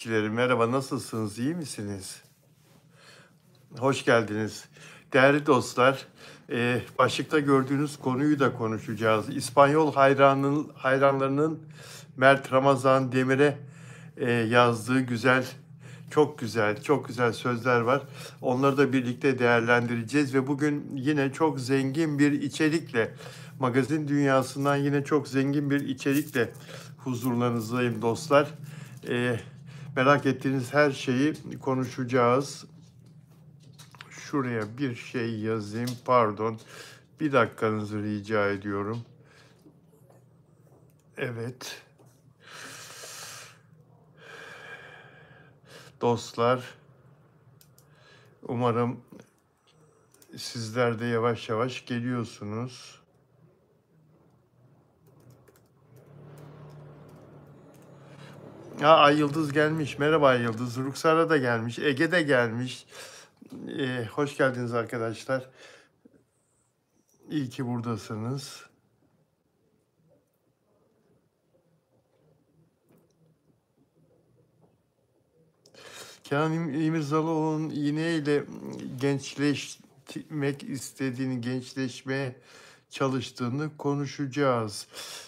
Merhaba, nasılsınız, iyi misiniz? Hoş geldiniz. Değerli dostlar, başlıkta gördüğünüz konuyu da konuşacağız. İspanyol hayranlarının Mert Ramazan Demir'e yazdığı çok güzel, çok güzel sözler var. Onları da birlikte değerlendireceğiz ve bugün yine çok zengin bir içerikle, magazin dünyasından yine çok zengin bir içerikle huzurlarınızdayım dostlar. Eee Merak ettiğiniz her şeyi konuşacağız. Şuraya bir şey yazayım. Pardon. Bir dakikanızı rica ediyorum. Evet. Dostlar, umarım sizler de yavaş yavaş geliyorsunuz. Ay Yıldız gelmiş. Merhaba Ay Yıldız. Ruksara da gelmiş. Ege de gelmiş. Hoş geldiniz arkadaşlar. İyi ki buradasınız. Kenan İmirzalıoğlu'nun iğneyle gençleşmek istediğini, gençleşmeye çalıştığını konuşacağız.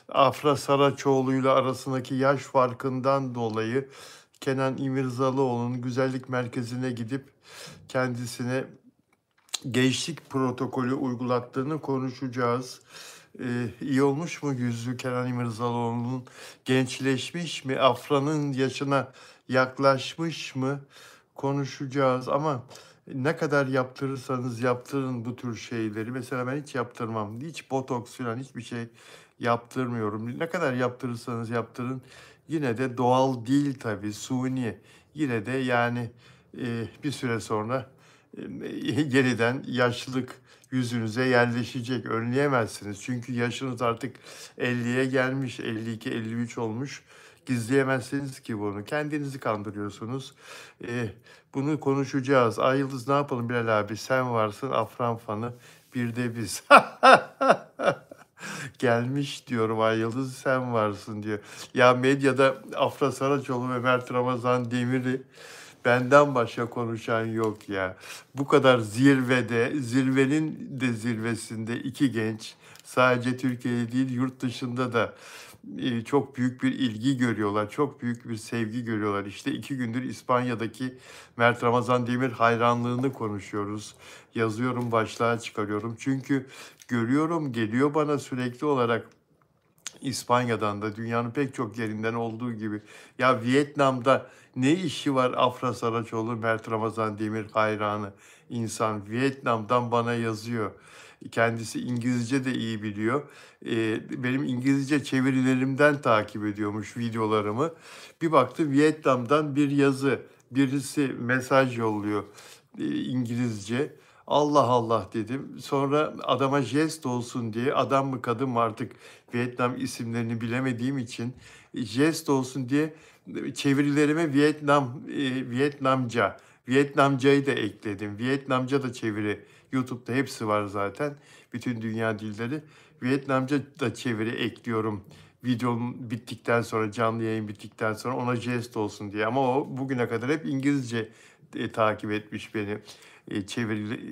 Afra Saraçoğlu'yla arasındaki yaş farkından dolayı Kenan İmirzalıoğlu'nun güzellik merkezine gidip kendisine gençlik protokolü uygulattığını konuşacağız. İyi olmuş mu yüzü Kenan İmirzalıoğlu'nun? Gençleşmiş mi? Afra'nın yaşına yaklaşmış mı? Konuşacağız ama ne kadar yaptırırsanız yaptırın bu tür şeyleri. Mesela ben hiç yaptırmam. Hiç botoks falan hiçbir şey yaptırmıyorum. Ne kadar yaptırırsanız yaptırın. Yine de doğal değil tabii, suni. Yine de yani bir süre sonra yeniden yaşlılık yüzünüze yerleşecek. Önleyemezsiniz. Çünkü yaşınız artık 50'ye gelmiş, 52, 53 olmuş. Gizleyemezsiniz ki bunu. Kendinizi kandırıyorsunuz. Bunu konuşacağız. Ay Yıldız ne yapalım Bilal abi? Sen varsın, Afran fanı. Bir de biz. Gelmiş diyorum Ay Yıldız sen varsın diyor. Ya medyada Afra Saraçoğlu ve Mert Ramazan Demir'i benden başka konuşan yok ya. Bu kadar zirvede, zirvenin de zirvesinde iki genç sadece Türkiye'de değil yurt dışında da çok büyük bir ilgi görüyorlar. Çok büyük bir sevgi görüyorlar. İşte 2 gündür İspanya'daki Mert Ramazan Demir hayranlığını konuşuyoruz. Yazıyorum, başlığa çıkarıyorum. Çünkü görüyorum, geliyor bana sürekli olarak İspanya'dan da dünyanın pek çok yerinden olduğu gibi. Ya Vietnam'da ne işi var Afra Saraçoğlu, Mert Ramazan Demir hayranı insan. Vietnam'dan bana yazıyor. Kendisi İngilizce de iyi biliyor. Benim İngilizce çevirilerimden takip ediyormuş videolarımı. Bir baktım Vietnam'dan bir yazı, birisi mesaj yolluyor İngilizce. Allah Allah dedim. Sonra adama jest olsun diye, adam mı kadın mı artık Vietnam isimlerini bilemediğim için jest olsun diye çevirilerime Vietnamcayı da ekledim. Vietnamca da çeviri. YouTube'da hepsi var zaten. Bütün dünya dilleri. Vietnamca da çeviri ekliyorum. Videom bittikten sonra, canlı yayın bittikten sonra ona jest olsun diye. Ama o bugüne kadar hep İngilizce takip etmiş beni.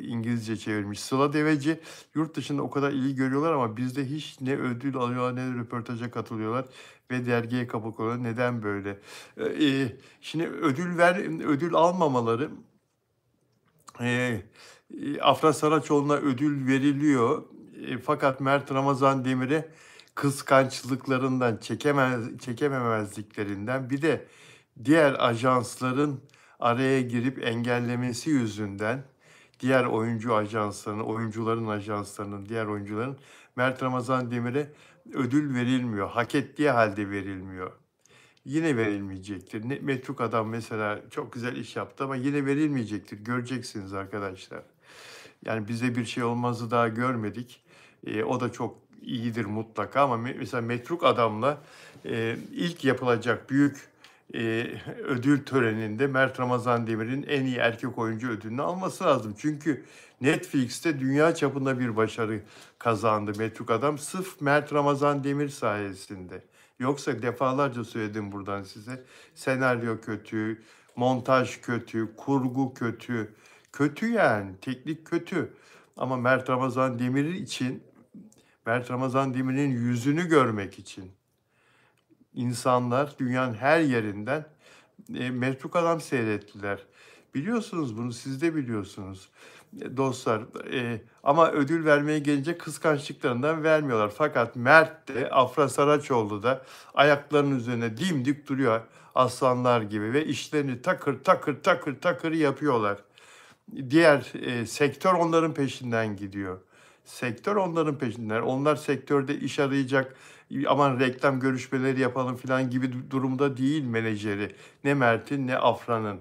İngilizce çevirmiş. Sıla Deveci yurt dışında o kadar ilgi görüyorlar ama bizde hiç ne ödül alıyorlar ne de röportaja katılıyorlar ve dergiye kapak oluyorlar. Neden böyle? Şimdi ödül almamaları Afra Saraçoğlu'na ödül veriliyor. Fakat Mert Ramazan Demir'e kıskançlıklarından, çekememezliklerinden bir de diğer ajansların araya girip engellemesi yüzünden diğer oyuncuların ajanslarının, diğer oyuncuların Mert Ramazan Demir'e ödül verilmiyor. Hak ettiği halde verilmiyor. Yine verilmeyecektir. Metruk Adam mesela çok güzel iş yaptı ama yine verilmeyecektir. Göreceksiniz arkadaşlar. Yani bize bir şey olmazı daha görmedik. O da çok iyidir mutlaka ama mesela Metruk Adam'la ilk yapılacak büyük ödül töreninde Mert Ramazan Demir'in en iyi erkek oyuncu ödülünü alması lazım. Çünkü Netflix'te dünya çapında bir başarı kazandı Metruk Adam sırf Mert Ramazan Demir sayesinde. Yoksa defalarca söyledim buradan size. Senaryo kötü, montaj kötü, kurgu kötü. Kötü yani, teknik kötü. Ama Mert Ramazan Demir'in yüzünü görmek için insanlar dünyanın her yerinden Metruk Adam seyrettiler. Biliyorsunuz bunu, siz de biliyorsunuz. Dostlar, ama ödül vermeye gelince kıskançlıklarından vermiyorlar. Fakat Mert de, Afra Saraçoğlu da ayaklarının üzerine dimdik duruyor aslanlar gibi ve işlerini takır takır takır takır yapıyorlar. Diğer sektör onların peşinden gidiyor. Sektör onların peşinden. Onlar sektörde iş arayacak, aman reklam görüşmeleri yapalım falan gibi durumda değil menajeri. Ne Mert'in ne Afra'nın.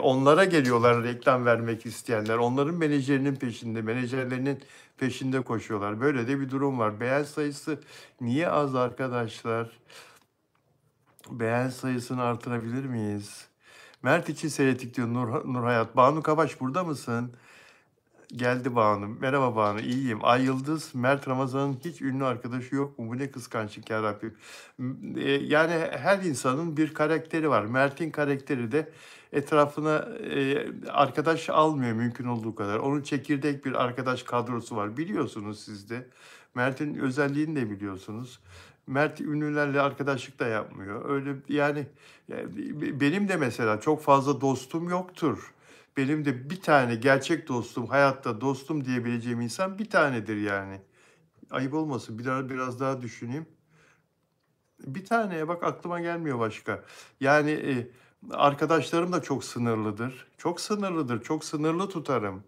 Onlara geliyorlar reklam vermek isteyenler. Onların menajerinin peşinde, menajerlerinin peşinde koşuyorlar. Böyle de bir durum var. Beğen sayısı niye az arkadaşlar? Beğen sayısını artırabilir miyiz? Mert için seyrettik diyor Nur Hayat. Banu Kavaş burada mısın? Geldi Banu. Merhaba Banu, iyiyim. Ay Yıldız, Mert Ramazan'ın hiç ünlü arkadaşı yok mu? Bu ne kıskançlık ya Rabbim. Yani her insanın bir karakteri var. Mert'in karakteri de etrafına arkadaş almıyor mümkün olduğu kadar. Onun çekirdek bir arkadaş kadrosu var. Biliyorsunuz siz de. Mert'in özelliğini de biliyorsunuz. Mert ünlülerle arkadaşlık da yapmıyor. Öyle yani, benim de mesela çok fazla dostum yoktur. Benim de bir tane gerçek dostum, hayatta dostum diyebileceğim insan bir tanedir yani. Ayıp olmasın, biraz daha düşüneyim. Bir tane, bak aklıma gelmiyor başka. Yani arkadaşlarım da çok sınırlıdır. Çok sınırlıdır, çok sınırlı tutarım.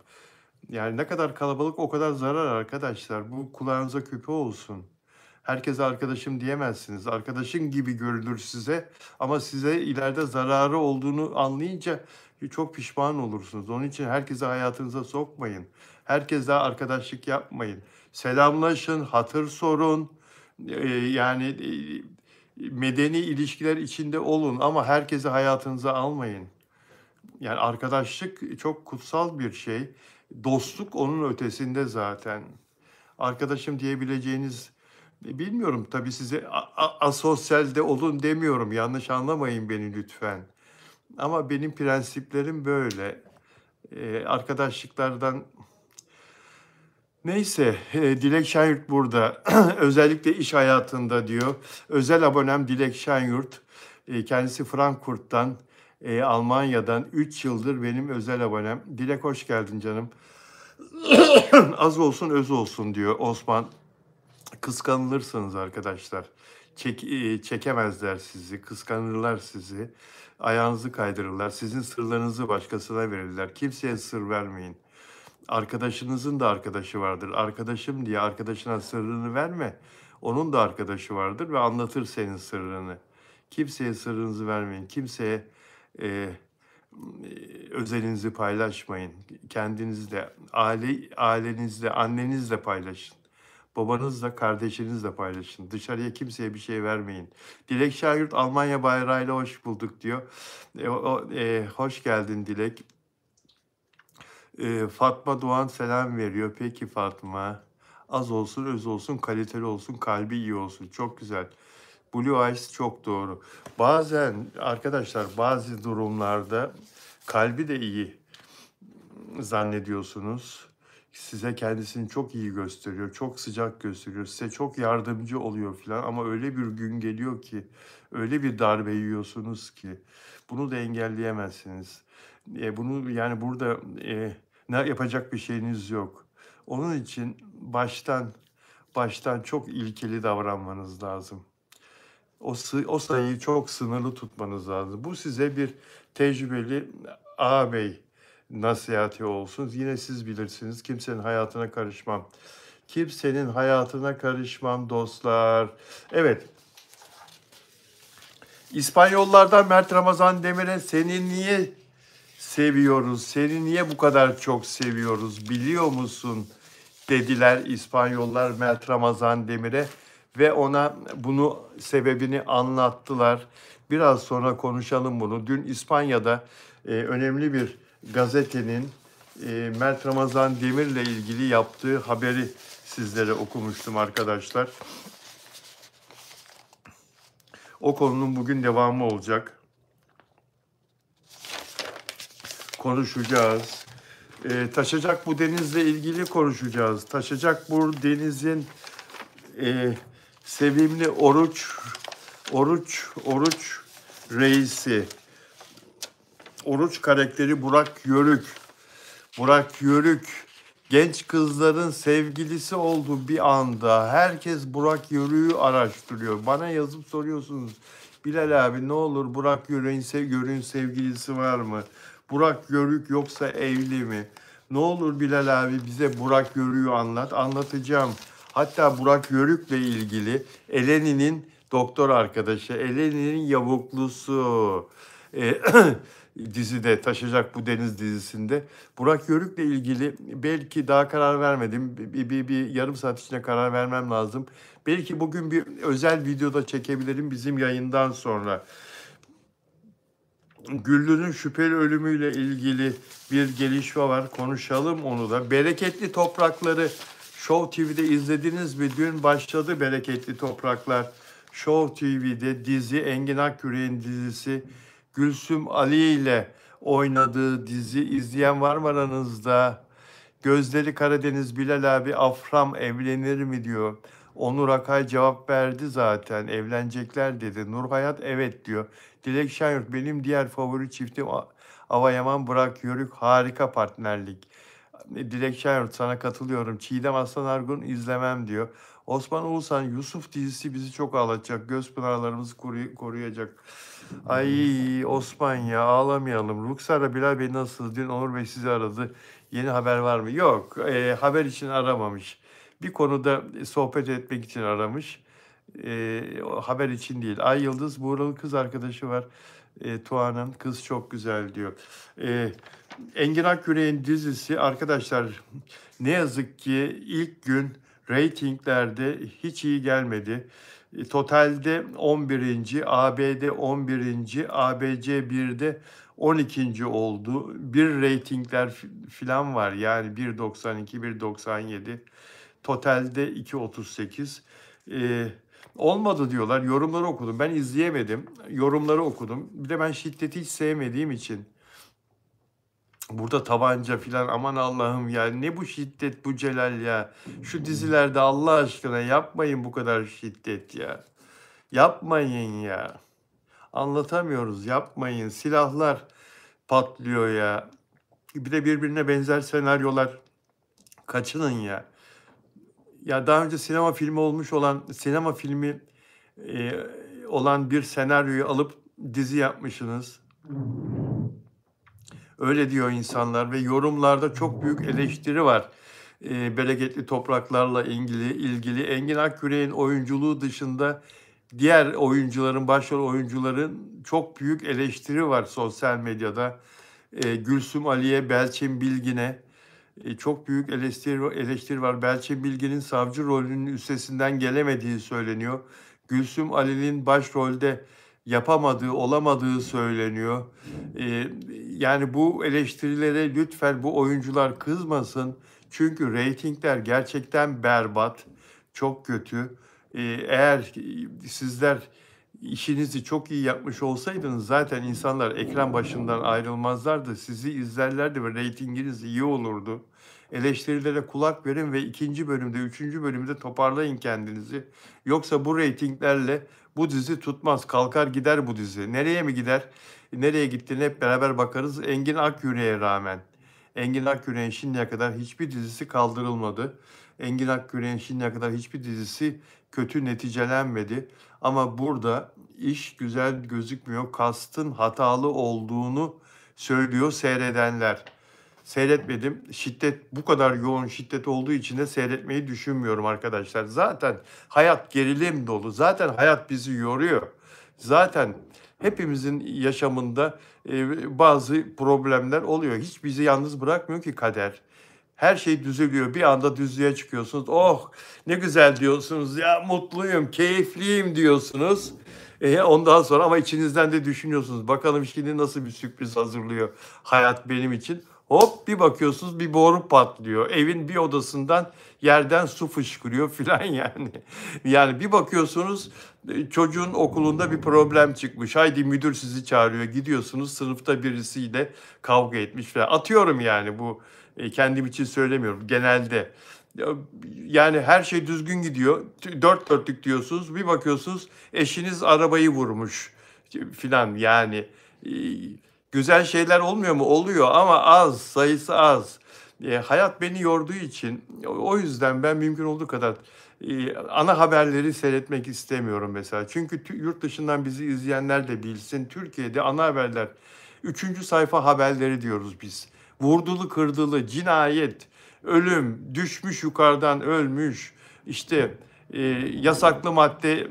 Yani ne kadar kalabalık o kadar zarar arkadaşlar. Bu kulağınıza küpe olsun. Herkese arkadaşım diyemezsiniz. Arkadaşın gibi görülür size ama size ileride zararı olduğunu anlayınca çok pişman olursunuz. Onun için herkese hayatınıza sokmayın. Herkesle arkadaşlık yapmayın. Selamlaşın, hatır sorun. Yani medeni ilişkiler içinde olun ama herkese hayatınıza almayın. Yani arkadaşlık çok kutsal bir şey. Dostluk onun ötesinde zaten. Arkadaşım diyebileceğiniz, bilmiyorum tabii, size asosyal de olun demiyorum. Yanlış anlamayın beni lütfen. Ama benim prensiplerim böyle. Arkadaşlıklardan neyse, Dilek Şenyurt burada. Özellikle iş hayatında diyor. Özel abonem Dilek Şenyurt. Kendisi Frankfurt'tan, Almanya'dan 3 yıldır benim özel abonem. Dilek hoş geldin canım. Az olsun öz olsun diyor Osman. Kıskanılırsınız arkadaşlar. Çekemezler sizi, kıskanırlar sizi. Ayağınızı kaydırırlar. Sizin sırlarınızı başkasına verirler. Kimseye sır vermeyin. Arkadaşınızın da arkadaşı vardır. Arkadaşım diye arkadaşına sırrını verme. Onun da arkadaşı vardır ve anlatır senin sırrını. Kimseye sırrınızı vermeyin. Kimseye e, özelinizi paylaşmayın. Kendinizle, ailenizle, annenizle paylaşın. Babanızla, kardeşinizle paylaşın. Dışarıya kimseye bir şey vermeyin. Dilek Şahirt Almanya bayrağıyla hoş bulduk diyor. Hoş geldin Dilek. Fatma Doğan selam veriyor. Peki Fatma. Az olsun, öz olsun, kaliteli olsun, kalbi iyi olsun. Çok güzel. Blue Eyes çok doğru. Bazen arkadaşlar bazı durumlarda kalbi de iyi zannediyorsunuz. Size kendisini çok iyi gösteriyor, çok sıcak gösteriyor, size çok yardımcı oluyor falan ama öyle bir gün geliyor ki, öyle bir darbe yiyorsunuz ki bunu da engelleyemezsiniz. Bunu yani burada ne yapacak bir şeyiniz yok. Onun için baştan çok ilkeli davranmanız lazım. O sayıyı çok sınırlı tutmanız lazım. Bu size bir tecrübeli ağabey nasihati olsun. Yine siz bilirsiniz. Kimsenin hayatına karışmam. Kimsenin hayatına karışmam dostlar. Evet. İspanyollardan Mert Ramazan Demir'e seni niye seviyoruz? Seni niye bu kadar çok seviyoruz? Biliyor musun? Dediler İspanyollar Mert Ramazan Demir'e ve ona bunu sebebini anlattılar. Biraz sonra konuşalım bunu. Dün İspanya'da önemli bir gazetenin Mert Ramazan Demir'le ilgili yaptığı haberi sizlere okumuştum arkadaşlar. O konunun bugün devamı olacak. Konuşacağız. Taşacak bu denizle ilgili konuşacağız. Taşacak bu denizin sevimli Oruç reisi, Oruç karakteri Burak Yörük. Burak Yörük genç kızların sevgilisi oldu bir anda. Herkes Burak Yörük'ü araştırıyor. Bana yazıp soruyorsunuz. Bilal abi ne olur Burak Yörük'ün sevgilisi var mı? Burak Yörük yoksa evli mi? Ne olur Bilal abi bize Burak Yörük'ü anlat. Anlatacağım. Hatta Burak Yörük'le ilgili Eleni'nin doktor arkadaşı, Eleni'nin yavuklusu dizide Taşacak Bu Deniz dizisinde. Burak Yörük'le ilgili belki daha karar vermedim. Bir yarım saat içinde karar vermem lazım. Belki bugün bir özel videoda çekebilirim bizim yayından sonra. Güllü'nün şüpheli ölümüyle ilgili bir gelişme var. Konuşalım onu da. Bereketli Toprakları Show TV'de izlediniz mi? Dün başladı Bereketli Topraklar. Show TV'de dizi, Engin Akyürek'in dizisi. Gülsüm Ali ile oynadığı dizi. İzleyen var mı aranızda? Gözleri Karadeniz Bilal abi Afram evlenir mi diyor. Onur Akay cevap verdi zaten. Evlenecekler dedi. Nur Hayat evet diyor. Dilek Şenyurt benim diğer favori çiftim Ava Yaman Burak Yörük harika partnerlik. Dilek Şenyurt sana katılıyorum. Çiğdem Aslan Argun izlemem diyor. Osman Oğuzhan Yusuf dizisi bizi çok ağlatacak. Göz pınarlarımızı koruyacak. Ay Osman ya ağlamayalım. Ruksara Bilal Bey nasıl? Dün Onur Bey sizi aradı. Yeni haber var mı? Yok. Haber için aramamış. Bir konuda sohbet etmek için aramış. Haber için değil. Ay Yıldız Buğralı kız arkadaşı var. Tuğan'ın kız çok güzel diyor. Engin Akyürek'in dizisi arkadaşlar ne yazık ki ilk gün reytinglerde hiç iyi gelmedi. Totalde 11. ABD 11. ABC 1'de 12. oldu. Bir reytingler filan var. Yani 1.92, 1.97. Totalde 2.38. Olmadı diyorlar. Yorumları okudum. Ben izleyemedim. Yorumları okudum. Bir de ben şiddeti hiç sevmediğim için. Burada tabanca filan aman Allah'ım ya ne bu şiddet bu Celal ya. Şu dizilerde Allah aşkına yapmayın bu kadar şiddet ya. Yapmayın ya. Anlatamıyoruz yapmayın. Silahlar patlıyor ya. Bir de birbirine benzer senaryolar. Kaçının ya. Ya daha önce sinema filmi olan bir senaryoyu alıp dizi yapmışsınız. Öyle diyor insanlar ve yorumlarda çok büyük eleştiri var. Bereketli Topraklarla ilgili Engin Akyürek'in oyunculuğu dışında diğer oyuncuların, başrol oyuncuların çok büyük eleştiri var sosyal medyada. Gülsüm Ali'ye, Belçin Bilgin'e çok büyük eleştiri var. Belçin Bilgin'in savcı rolünün üstesinden gelemediği söyleniyor. Gülsüm Ali'nin başrolde yapamadığı, olamadığı söyleniyor. Yani bu eleştirilere lütfen bu oyuncular kızmasın. Çünkü reytingler gerçekten berbat, çok kötü. Eğer sizler işinizi çok iyi yapmış olsaydınız zaten insanlar ekran başından ayrılmazlardı. Sizi izlerlerdi ve reytinginiz iyi olurdu. Eleştirilere kulak verin ve ikinci bölümde, üçüncü bölümde toparlayın kendinizi. Yoksa bu reytinglerle bu dizi tutmaz. Kalkar gider bu dizi. Nereye mi gider? Nereye gittiğini hep beraber bakarız. Engin Akyürek'e rağmen. Engin Akyürek'in şimdiye kadar hiçbir dizisi kaldırılmadı. Engin Akyürek'in şimdiye kadar hiçbir dizisi kötü neticelenmedi. Ama burada iş güzel gözükmüyor. Kastın hatalı olduğunu söylüyor seyredenler. Seyretmedim. Şiddet bu kadar yoğun şiddet olduğu için de seyretmeyi düşünmüyorum arkadaşlar. Zaten hayat gerilim dolu. Zaten hayat bizi yoruyor. Zaten hepimizin yaşamında bazı problemler oluyor. Hiç bizi yalnız bırakmıyor ki kader. Her şey düzeliyor. Bir anda düzlüğe çıkıyorsunuz. Oh ne güzel diyorsunuz. Ya mutluyum, keyifliyim diyorsunuz. Ondan sonra ama içinizden de düşünüyorsunuz. Bakalım şimdi nasıl bir sürpriz hazırlıyor hayat benim için. Hop bir bakıyorsunuz bir boru patlıyor. Evin bir odasından yerden su fışkırıyor filan yani. Yani bir bakıyorsunuz çocuğun okulunda bir problem çıkmış. Haydi müdür sizi çağırıyor. Gidiyorsunuz sınıfta birisiyle kavga etmiş falan. Atıyorum yani bu kendim için söylemiyorum genelde. Yani her şey düzgün gidiyor. Dört dörtlük diyorsunuz. Bir bakıyorsunuz eşiniz arabayı vurmuş filan yani. E, Güzel şeyler olmuyor mu? Oluyor ama az, sayısı az. Hayat beni yorduğu için o yüzden ben mümkün olduğu kadar ana haberleri seyretmek istemiyorum mesela. Çünkü yurt dışından bizi izleyenler de bilsin. Türkiye'de ana haberler üçüncü sayfa haberleri diyoruz biz. Vurdulu kırdılı, cinayet, ölüm, düşmüş yukarıdan ölmüş, işte yasaklı madde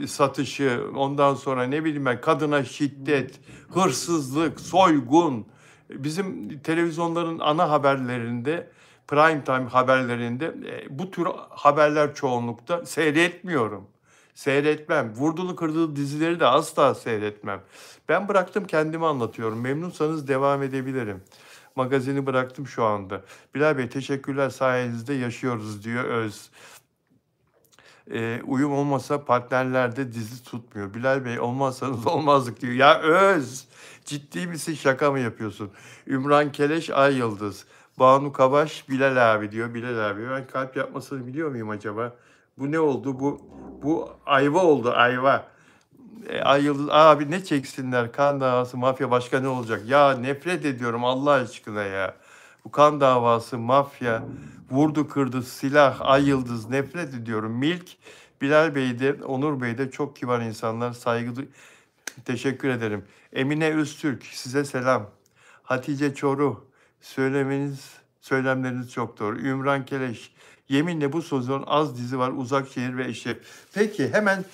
satışı, ondan sonra ne bileyim ben kadına şiddet, hırsızlık, soygun. Bizim televizyonların ana haberlerinde, prime time haberlerinde bu tür haberler çoğunlukta seyretmiyorum. Seyretmem. Vurdulu kırdılı dizileri de asla seyretmem. Ben bıraktım kendimi anlatıyorum. Memnunsanız devam edebilirim. Magazini bıraktım şu anda. Bilal Bey teşekkürler sayenizde yaşıyoruz diyor Öz. Uyum olmasa partnerlerde dizi tutmuyor. Bilal Bey olmazsanız olmazdık diyor. Ya Öz ciddi misin şaka mı yapıyorsun? Ümran Keleş Ay Yıldız. Banu Kabaş Bilal abi diyor. Bilal abi ben kalp yapmasını biliyor muyum acaba? Bu ne oldu? Bu ayva oldu ayva. Ay Yıldız abi ne çeksinler kan davası mafya başka ne olacak? Ya nefret ediyorum Allah aşkına ya. Bu kan davası mafya vurdu kırdı silah Ay Yıldız nefret ediyorum. Milk Bilal Bey de Onur Bey de çok kibar insanlar teşekkür ederim. Emine Öztürk size selam. Hatice Çoruh söylemleriniz çok doğru. Ümran Keleş yeminle bu sezon az dizi var Uzak Şehir ve Eşref. Peki hemen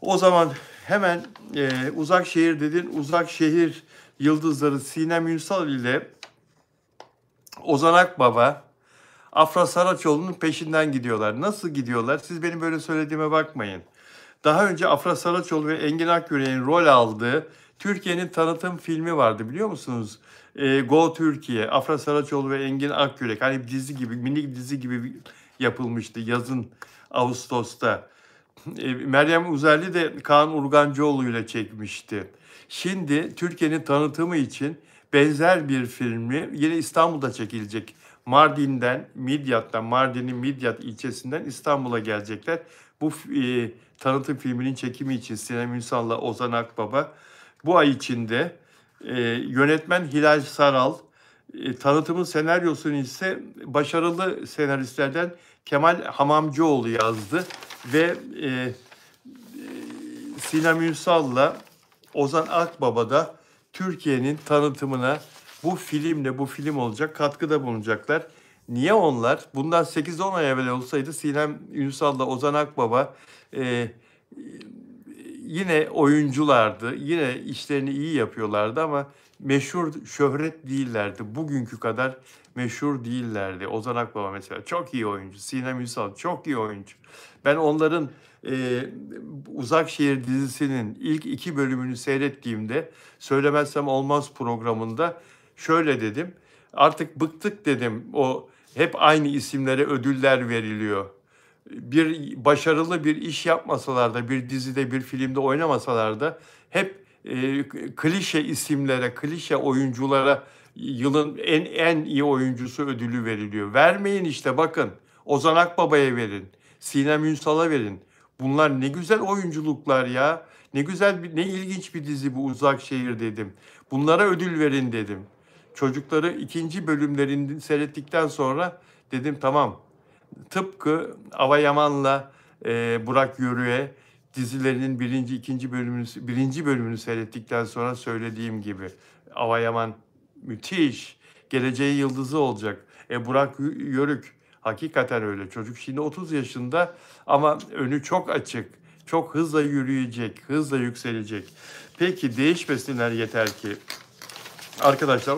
o zaman hemen Uzak Şehir dedin. Uzak Şehir yıldızları Sinem Ünsal ile Ozan Akbaba, Afra Saraçoğlu'nun peşinden gidiyorlar. Nasıl gidiyorlar? Siz benim böyle söylediğime bakmayın. Daha önce Afra Saraçoğlu ve Engin Akyürek'in rol aldığı Türkiye'nin tanıtım filmi vardı biliyor musunuz? Go Türkiye, Afra Saraçoğlu ve Engin Akyürek. Hani dizi gibi, minik dizi gibi yapılmıştı yazın Ağustos'ta. Meryem Uzerli de Kaan Urgancıoğlu ile çekmişti. Şimdi Türkiye'nin tanıtımı için benzer bir filmi yine İstanbul'da çekilecek. Mardin'in Midyat ilçesinden İstanbul'a gelecekler. Bu tanıtım filminin çekimi için Sinem Ünsal'la Ozan Akbaba bu ay içinde yönetmen Hilal Saral, tanıtımın senaryosunu ise başarılı senaristlerden Kemal Hamamcıoğlu yazdı ve Sinem Ünsal'la Ozan Akbaba da Türkiye'nin tanıtımına bu film olacak katkıda bulunacaklar. Niye onlar? Bundan 8-10 ay evvel olsaydı Sinem Ünsal'la Ozan Akbaba yine oyunculardı. Yine işlerini iyi yapıyorlardı ama meşhur şöhret değillerdi. Bugünkü kadar meşhur değillerdi. Ozan Akbaba mesela çok iyi oyuncu. Sinem Ünsal çok iyi oyuncu. Ben onların Uzak Şehir dizisinin ilk 2 bölümünü seyrettiğimde Söylemezsem Olmaz programında şöyle dedim. Artık bıktık dedim. O hep aynı isimlere ödüller veriliyor. Bir başarılı bir iş yapmasalar da, bir dizide, bir filmde oynamasalar da hep klişe isimlere, klişe oyunculara yılın en iyi oyuncusu ödülü veriliyor. Vermeyin işte bakın. Ozan Akbaba'ya verin. Sinem Ünsal'a verin. Bunlar ne güzel oyunculuklar ya. Ne güzel, ne ilginç bir dizi bu Uzak Şehir dedim. Bunlara ödül verin dedim. Çocukları ikinci bölümlerini seyrettikten sonra dedim tamam. Tıpkı Ava Yaman'la Burak Yörük'e dizilerinin birinci bölümünü seyrettikten sonra söylediğim gibi. Ava Yaman müthiş. Geleceği yıldızı olacak. Burak Yörük hakikaten öyle. Çocuk şimdi 30 yaşında ama önü çok açık. Çok hızla yürüyecek, hızla yükselecek. Peki değişmesinler yeter ki. Arkadaşlar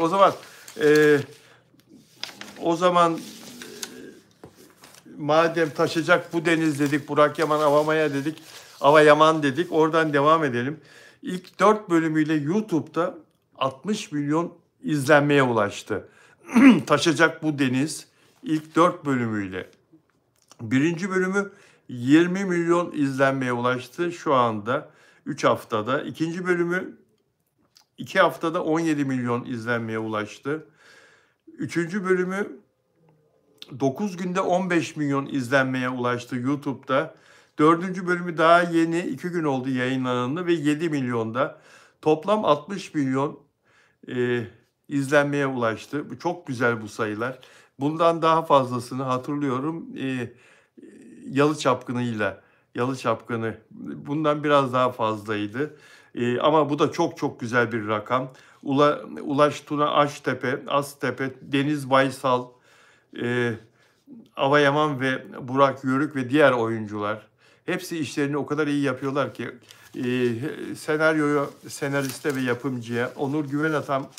o zaman madem taşacak bu deniz dedik, Burak Yaman Avamaya dedik, Ava Yaman dedik, oradan devam edelim. İlk 4 bölümüyle YouTube'da 60 milyon izlenmeye ulaştı. Taşacak bu deniz ilk 4 bölümüyle. Birinci bölümü 20 milyon izlenmeye ulaştı şu anda 3 haftada. İkinci bölümü 2 haftada 17 milyon izlenmeye ulaştı. Üçüncü bölümü 9 günde 15 milyon izlenmeye ulaştı YouTube'da. Dördüncü bölümü daha yeni 2 gün oldu yayınlanalı ve 7 milyonda. Toplam 60 milyon e, izlenmeye ulaştı. Bu çok güzel bu sayılar. Bundan daha fazlasını hatırlıyorum. Yalı Çapkını'yla. Yalı Çapkını bundan biraz daha fazlaydı. Ama bu da çok çok güzel bir rakam. Ulaş Tuna Aştepe, Aztepe, Deniz Baysal, e, Ava Yaman ve Burak Yörük ve diğer oyuncular. Hepsi işlerini o kadar iyi yapıyorlar ki senariste ve yapımcıya Onur Güvenatam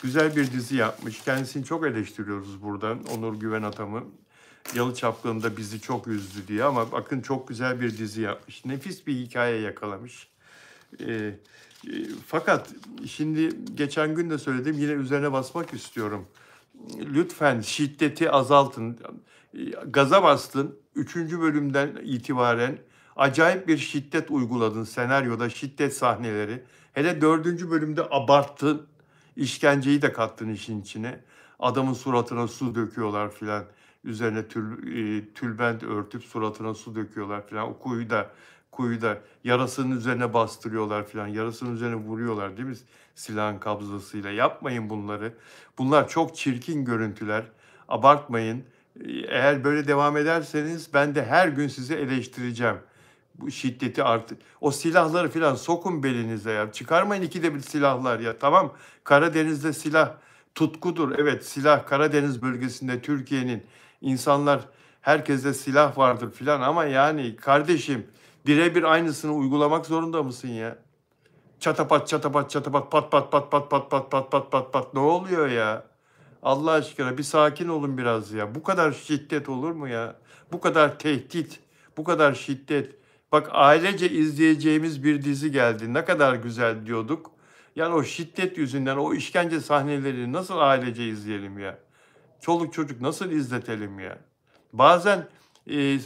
güzel bir dizi yapmış. Kendisini çok eleştiriyoruz buradan Onur Güvenatam'ı. Yalı Çapkını'nda bizi çok üzdü diye ama bakın çok güzel bir dizi yapmış. Nefis bir hikaye yakalamış. Fakat şimdi geçen gün de söyledim yine üzerine basmak istiyorum. Lütfen şiddeti azaltın. Gaza bastın. Üçüncü bölümden itibaren acayip bir şiddet uyguladın senaryoda şiddet sahneleri. Hele dördüncü bölümde abarttın. İşkenceyi de kattın işin içine. Adamın suratına su döküyorlar filan. Üzerine tülbent örtüp suratına su döküyorlar filan. O kuyuda yarasının üzerine bastırıyorlar filan. Yarasının üzerine vuruyorlar değil mi? Silahın kabzasıyla. Yapmayın bunları. Bunlar çok çirkin görüntüler. Abartmayın. Eğer böyle devam ederseniz ben de her gün sizi eleştireceğim. Bu şiddeti artık. O silahları filan sokun belinize ya. Çıkarmayın ikide bir silahlar ya. Tamam Karadeniz'de silah tutkudur. Evet silah Karadeniz bölgesinde Türkiye'nin insanlar herkeste silah vardır filan ama yani kardeşim birebir aynısını uygulamak zorunda mısın ya? Çatapat çatapat çatapat pat pat pat pat pat pat pat pat pat pat ne oluyor ya? Allah aşkına bir sakin olun biraz ya. Bu kadar şiddet olur mu ya? Bu kadar tehdit, bu kadar şiddet. Bak ailece izleyeceğimiz bir dizi geldi. Ne kadar güzel diyorduk. Yani o şiddet yüzünden o işkence sahnelerini nasıl ailece izleyelim ya? Çoluk çocuk nasıl izletelim ya? Bazen e,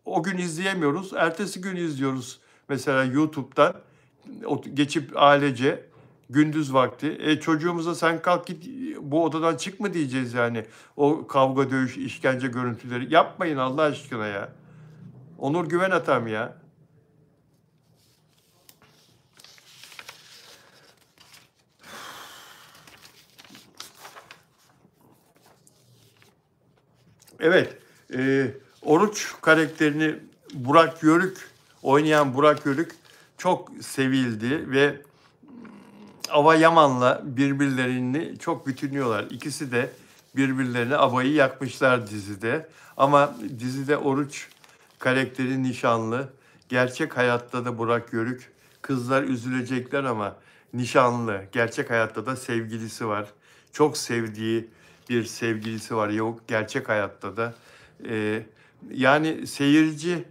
o gün izleyemiyoruz, ertesi gün izliyoruz. Mesela YouTube'dan geçip ailece gündüz vakti. Çocuğumuza sen kalk git bu odadan çık mı diyeceğiz yani. O kavga, dövüş, işkence görüntüleri. Yapmayın Allah aşkına ya. Onur Güven atam ya. Evet, Oruç karakterini Burak Yörük, oynayan Burak Yörük çok sevildi ve Ava Yaman'la birbirlerini çok bütünlüyorlar. İkisi de birbirlerine abayı yakmışlar dizide. Ama dizide Oruç karakteri nişanlı. Gerçek hayatta da Burak Yörük. Kızlar üzülecekler ama nişanlı. Gerçek hayatta da sevgilisi var. Çok sevdiği bir sevgilisi var. Yok gerçek hayatta da. Yani seyirci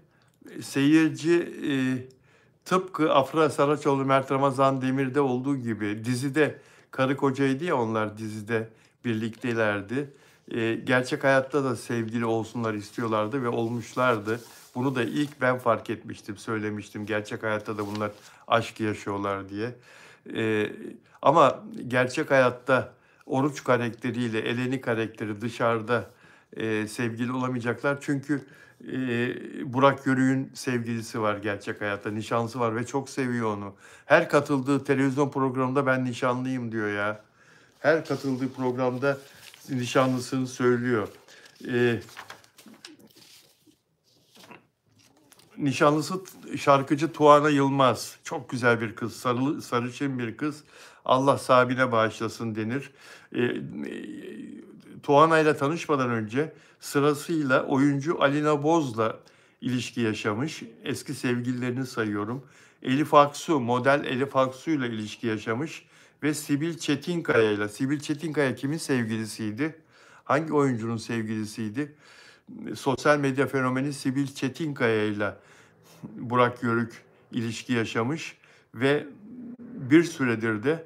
tıpkı Afra Saraçoğlu, Mert Ramazan Demir'de olduğu gibi dizide karı kocaydı ya onlar dizide birliktelerdi. Gerçek hayatta da sevgili olsunlar istiyorlardı ve olmuşlardı. Bunu da ilk ben fark etmiştim, söylemiştim. Gerçek hayatta da bunlar aşk yaşıyorlar diye. Ee, Ama gerçek hayatta Oruç karakteriyle Eleni karakteri dışarıda sevgili olamayacaklar. Çünkü Burak Yörük'ün sevgilisi var gerçek hayatta, nişanlısı var ve çok seviyor onu. Her katıldığı televizyon programında ben nişanlıyım diyor ya. Her katıldığı programda nişanlısını söylüyor. E, Nişanlısı şarkıcı Tuana Yılmaz. Çok güzel bir kız, sarışın bir kız. Allah sahibine bağışlasın denir. Tuana ile tanışmadan önce sırasıyla oyuncu Alina Boz'la ilişki yaşamış. Eski sevgililerini sayıyorum. Elif Aksu, model Elif Aksu ile ilişki yaşamış. Ve Sibel Çetinkaya ile. Sibel Çetinkaya kimin sevgilisiydi? Hangi oyuncunun sevgilisiydi? Sosyal medya fenomeni Sibel Çetinkaya ile Burak Yörük ilişki yaşamış ve bir süredir de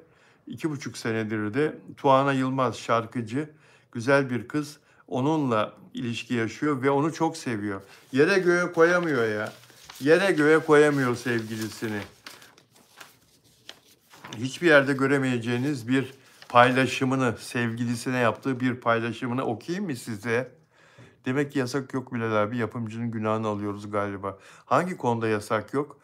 2,5 senedir de Tuana Yılmaz şarkıcı, güzel bir kız. Onunla ilişki yaşıyor ve onu çok seviyor. Yere göğe koyamıyor ya. Yere göğe koyamıyor sevgilisini. Hiçbir yerde göremeyeceğiniz bir paylaşımını, sevgilisine yaptığı bir paylaşımını okuyayım mı size? Demek ki yasak yok Bilal abi. Yapımcının günahını alıyoruz galiba. Hangi konuda yasak yok?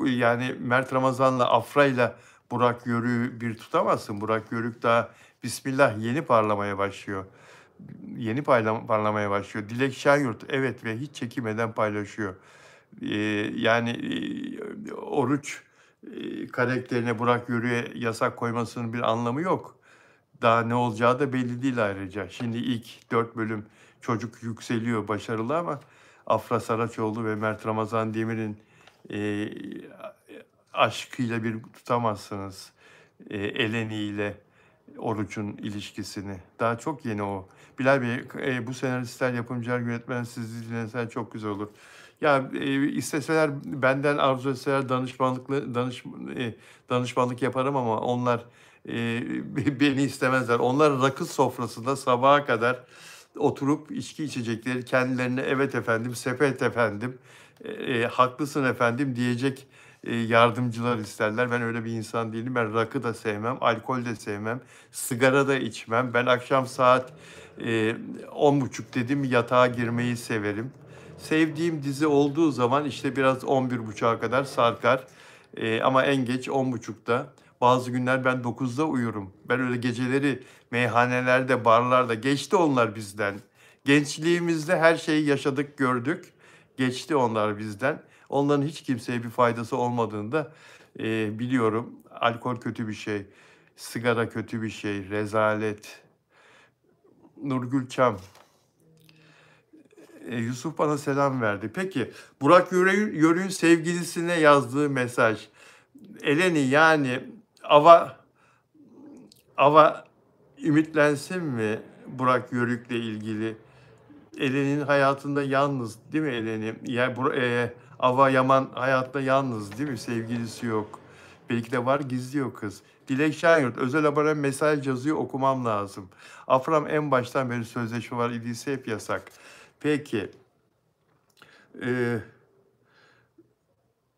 Yani Mert Ramazan'la Afra'yla Burak Yörük'ü bir tutamazsın. Burak Yörük daha Bismillah yeni parlamaya başlıyor. Yeni parlamaya başlıyor. Dilek Şenyurt evet ve hiç çekinmeden paylaşıyor. Yani Oruç karakterine Burak Yörük'e yasak koymasının bir anlamı yok. Daha ne olacağı da belli değil ayrıca. Şimdi ilk 4 bölüm çocuk yükseliyor, başarılı ama Afra Saraçoğlu ve Mert Ramazan Demir'in e, aşkıyla bir tutamazsınız. Eleni ile Oruç'un ilişkisini. Daha çok yeni o. Bilal Bey, bu senaristler, yapımcılar, yönetmenler sizi dinleseler çok güzel olur. Ya isteseler benden arzu etseler danışmanlık yaparım ama onlar beni istemezler. Onlar rakı sofrasında sabaha kadar oturup içki içecekleri, kendilerine evet efendim, sepet efendim, haklısın efendim diyecek yardımcılar isterler. Ben öyle bir insan değilim. Ben rakı da sevmem, alkol de sevmem, sigara da içmem. Ben akşam saat 10.30 dedim yatağa girmeyi severim. Sevdiğim dizi olduğu zaman işte biraz 11.30'a kadar sarkar. Ama en geç 10.30'da. Bazı günler ben 9'da uyurum. Ben öyle geceleri meyhanelerde, barlarda geçti onlar bizden. Gençliğimizde her şeyi yaşadık, gördük. Geçti onlar bizden. Onların hiç kimseye bir faydası olmadığını da biliyorum. Alkol kötü bir şey, sigara kötü bir şey, rezalet. Nurgül Çam, Yusuf bana selam verdi. Peki, Burak Yörük'ün sevgilisine yazdığı mesaj. Eleni yani Ava ümitlensin mi Burak Yörük'le ilgili? Eleni'nin hayatında yalnız değil mi Eleni? Yani Ava Yaman hayatta yalnız değil mi? Sevgilisi yok. Belki de var gizliyor kız. Dilek Şenyurt özel abone mesaj yazıyor okumam lazım. Afram en baştan beri sözleşme var idiyse hep yasak. Peki. Ee,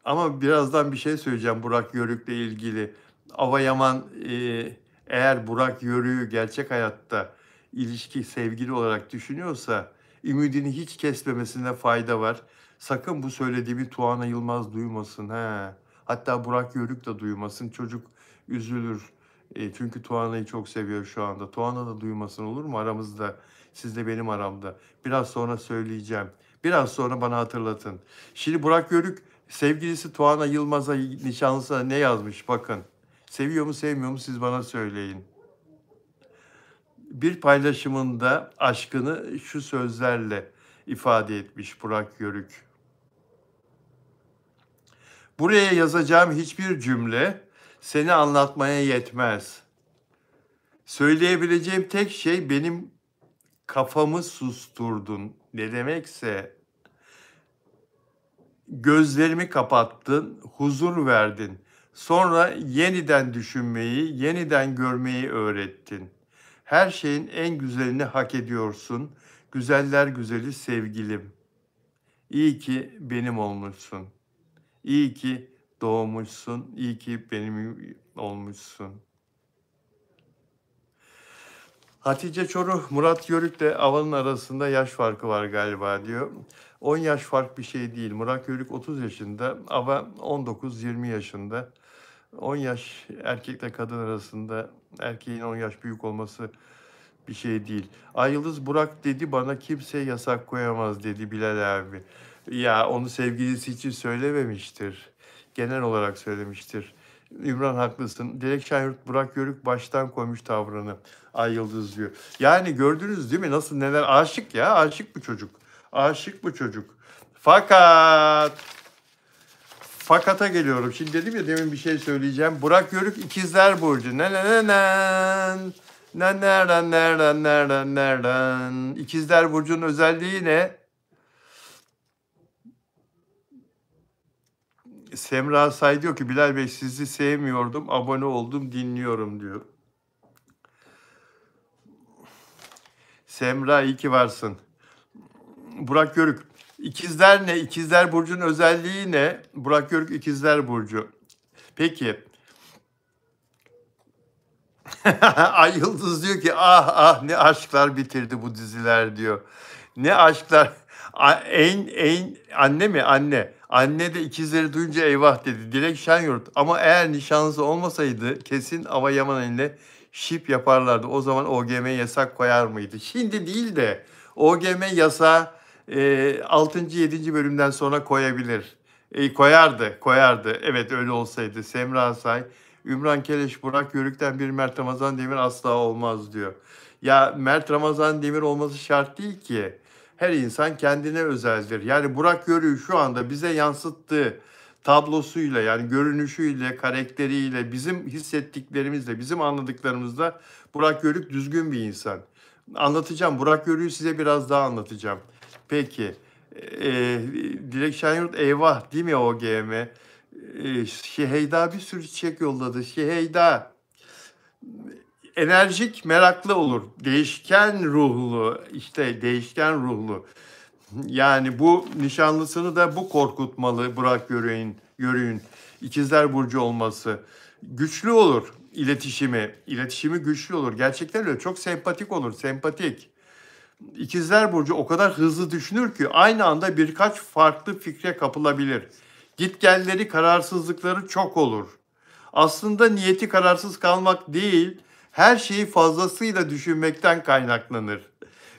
Ama birazdan bir şey söyleyeceğim Burak Yörük'le ilgili. Ava Yaman eğer Burak Yörük'ü gerçek hayatta ilişki, sevgili olarak düşünüyorsa ümidini hiç kesmemesine fayda var. Sakın bu söylediğimi Tuana Yılmaz duymasın. He. Hatta Burak Yörük de duymasın. Çocuk üzülür. Çünkü Tuana'yı çok seviyor şu anda. Tuana da duymasın olur mu aramızda? Siz de benim aramda. Biraz sonra söyleyeceğim. Biraz sonra bana hatırlatın. Şimdi Burak Yörük sevgilisi Tuana Yılmaz'a nişanlısına ne yazmış bakın. Seviyor mu sevmiyor mu siz bana söyleyin. Bir paylaşımında aşkını şu sözlerle ifade etmiş Burak Yörük. Buraya yazacağım hiçbir cümle seni anlatmaya yetmez. Söyleyebileceğim tek şey benim kafamı susturdun. Ne demekse gözlerimi kapattın, huzur verdin. Sonra yeniden düşünmeyi, yeniden görmeyi öğrettin. Her şeyin en güzelini hak ediyorsun. Güzeller güzeli sevgilim. İyi ki benim olmuşsun. İyi ki doğmuşsun. İyi ki benim olmuşsun. Hatice Çoruh, Murat Yörük'le Ava'nın arasında yaş farkı var galiba diyor. 10 yaş fark bir şey değil. Murat Yörük 30 yaşında, Ava 19-20 yaşında. 10 yaş erkekle kadın arasında erkeğin 10 yaş büyük olması bir şey değil. Ay Yıldız Burak dedi bana kimse yasak koyamaz dedi Bilal abi. Ya onu sevgilisi için söylememiştir. Genel olarak söylemiştir. İmran haklısın. Dilek Şenyurt Burak Yörük baştan koymuş tavrını. Ay Yıldız diyor. Yani gördünüz değil mi nasıl neler aşık ya aşık bu çocuk. Aşık bu çocuk. Fakata geliyorum. Şimdi dedim ya demin bir şey söyleyeceğim. Burak Yörük ikizler burcu. Ne ne ne ne. Nereden. İkizler burcunun özelliği ne? Semra Say diyor ki Bilal Bey sizi sevmiyordum, abone oldum, dinliyorum diyor. Semra iyi ki varsın. Burak Yörük. İkizler ne? İkizler Burcu'nun özelliği ne? Burak Yörük İkizler Burcu. Peki. Ay Yıldız diyor ki ah ah ne aşklar bitirdi bu diziler diyor. Ne aşklar. Anne mi? Anne. Anne de ikizleri duyunca eyvah dedi. Dilek Şenyurt. Ama eğer nişanlısı olmasaydı kesin Ava Yaman ile şip yaparlardı. O zaman OGM yasak koyar mıydı? Şimdi değil de OGM yasa 6. 7. bölümden sonra koyabilir. Koyardı. Evet öyle olsaydı. Semra Say, Ümran Keleş, Burak Yörük'ten bir Mert Ramazan Demir asla olmaz diyor. Ya Mert Ramazan Demir olması şart değil ki. Her insan kendine özeldir. Yani Burak Yörük'ü şu anda bize yansıttığı tablosuyla yani görünüşüyle, karakteriyle, bizim hissettiklerimizle, bizim anladıklarımızla Burak Yörük düzgün bir insan. Anlatacağım. Burak Yörük'ü size biraz daha anlatacağım. Peki. Dilek Şenyurt eyvah değil mi OGM? Şeheyda bir sürü çiçek yolladı. Şeheyda enerjik, meraklı olur. Değişken ruhlu, işte değişken ruhlu. Yani bu nişanlısını da bu korkutmalı Burak Yörük'ün İkizler Burcu olması. Güçlü olur iletişimi. İletişimi güçlü olur. Gerçekten öyle. Çok sempatik olur. Sempatik. İkizler Burcu o kadar hızlı düşünür ki aynı anda birkaç farklı fikre kapılabilir. Gitgelleri, kararsızlıkları çok olur. Aslında niyeti kararsız kalmak değil, her şeyi fazlasıyla düşünmekten kaynaklanır.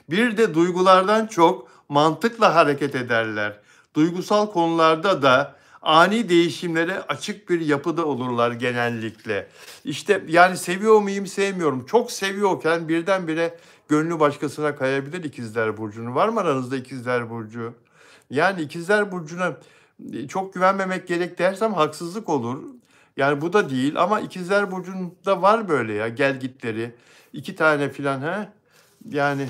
Bir de duygulardan çok mantıkla hareket ederler. Duygusal konularda da ani değişimlere açık bir yapıda olurlar genellikle. İşte yani seviyor muyum, sevmiyorum. Çok seviyorken birdenbire gönlü başkasına kayabilir İkizler Burcu'nu. Var mı aranızda İkizler Burcu? Yani İkizler Burcu'na çok güvenmemek gerek dersem haksızlık olur. Yani bu da değil ama İkizler Burcu'nda var böyle ya gelgitleri. 2 tane filan ha. Yani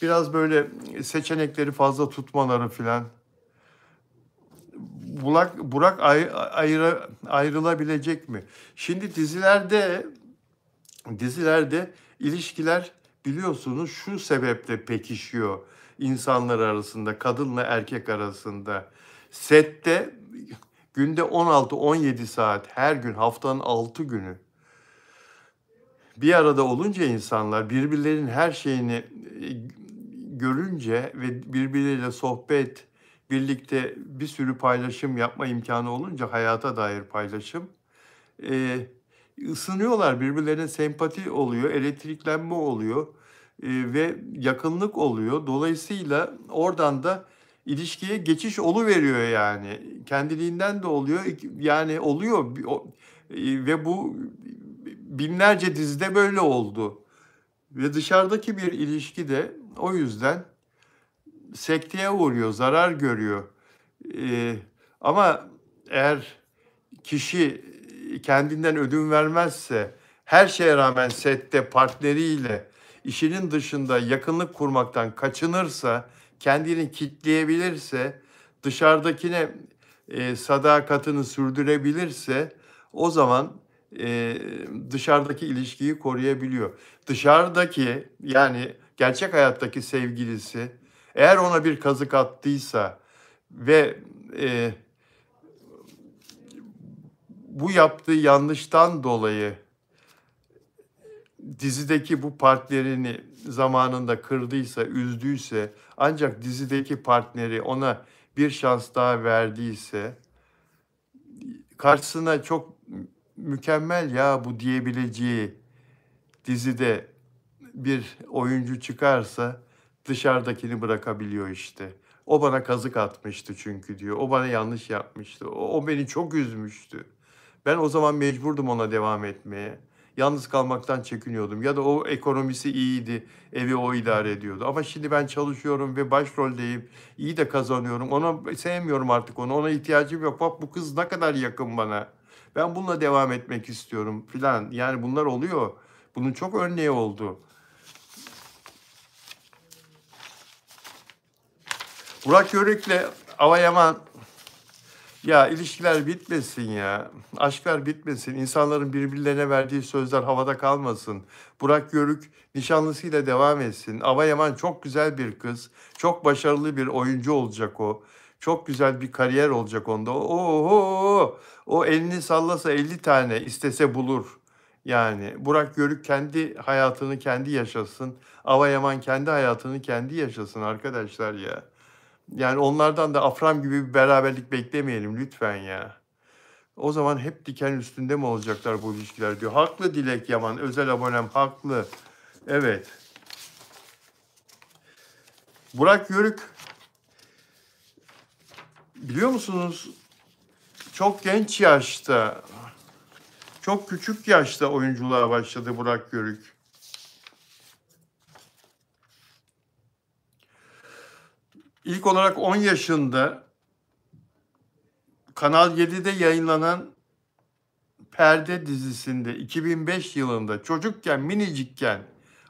biraz böyle seçenekleri fazla tutmaları filan. Burak ayrılabilecek mi? Şimdi dizilerde ilişkiler biliyorsunuz şu sebeple pekişiyor insanlar arasında, kadınla erkek arasında. Sette günde 16-17 saat her gün haftanın 6 günü bir arada olunca insanlar birbirlerinin her şeyini görünce ve birbirleriyle sohbet, birlikte bir sürü paylaşım yapma imkanı olunca hayata dair paylaşım ısınıyorlar, birbirlerine sempati oluyor, elektriklenme oluyor ve yakınlık oluyor. Dolayısıyla oradan da ilişkiye geçiş oluveriyor yani. Kendiliğinden de oluyor. Yani oluyor. Ve bu binlerce dizide böyle oldu. Ve dışarıdaki bir ilişki de o yüzden sekteye uğruyor, zarar görüyor. Ama eğer kişi kendinden ödün vermezse, her şeye rağmen sette partneriyle işinin dışında yakınlık kurmaktan kaçınırsa, kendini kitleyebilirse, dışarıdakine sadakatini sürdürebilirse o zaman dışarıdaki ilişkiyi koruyabiliyor. Dışarıdaki yani gerçek hayattaki sevgilisi eğer ona bir kazık attıysa ve bu yaptığı yanlıştan dolayı dizideki bu partnerini zamanında kırdıysa, üzdüyse, ancak dizideki partneri ona bir şans daha verdiyse, karşısına çok mükemmel ya bu diyebileceği dizide bir oyuncu çıkarsa dışarıdakini bırakabiliyor işte. O bana kazık atmıştı çünkü diyor. O bana yanlış yapmıştı. O beni çok üzmüştü. Ben o zaman mecburdum ona devam etmeye. Yalnız kalmaktan çekiniyordum. Ya da o ekonomisi iyiydi, evi o idare ediyordu. Ama şimdi ben çalışıyorum ve başroldeyim, iyi de kazanıyorum. Ona sevmiyorum artık onu, ona ihtiyacım yok. Bak bu kız ne kadar yakın bana. Ben bununla devam etmek istiyorum filan. Yani bunlar oluyor. Bunun çok örneği oldu. Burak Yörük'le Ava Yaman Ya ilişkiler bitmesin ya. Aşklar bitmesin. İnsanların birbirlerine verdiği sözler havada kalmasın. Burak Yörük nişanlısıyla devam etsin. Ava Yaman çok güzel bir kız. Çok başarılı bir oyuncu olacak o. Çok güzel bir kariyer olacak onda. O elini sallasa 50 tane istese bulur. Yani Burak Yörük kendi hayatını kendi yaşasın. Ava Yaman kendi hayatını kendi yaşasın arkadaşlar ya. Yani onlardan da Afram gibi bir beraberlik beklemeyelim lütfen ya. O zaman hep diken üstünde mi olacaklar bu ilişkiler diyor. Haklı Dilek Yaman, özel abonem haklı. Evet. Burak Yörük, biliyor musunuz? Çok genç yaşta, çok küçük yaşta oyunculuğa başladı Burak Yörük. İlk olarak 10 yaşında Kanal 7'de yayınlanan Perde dizisinde 2005 yılında çocukken, minicikken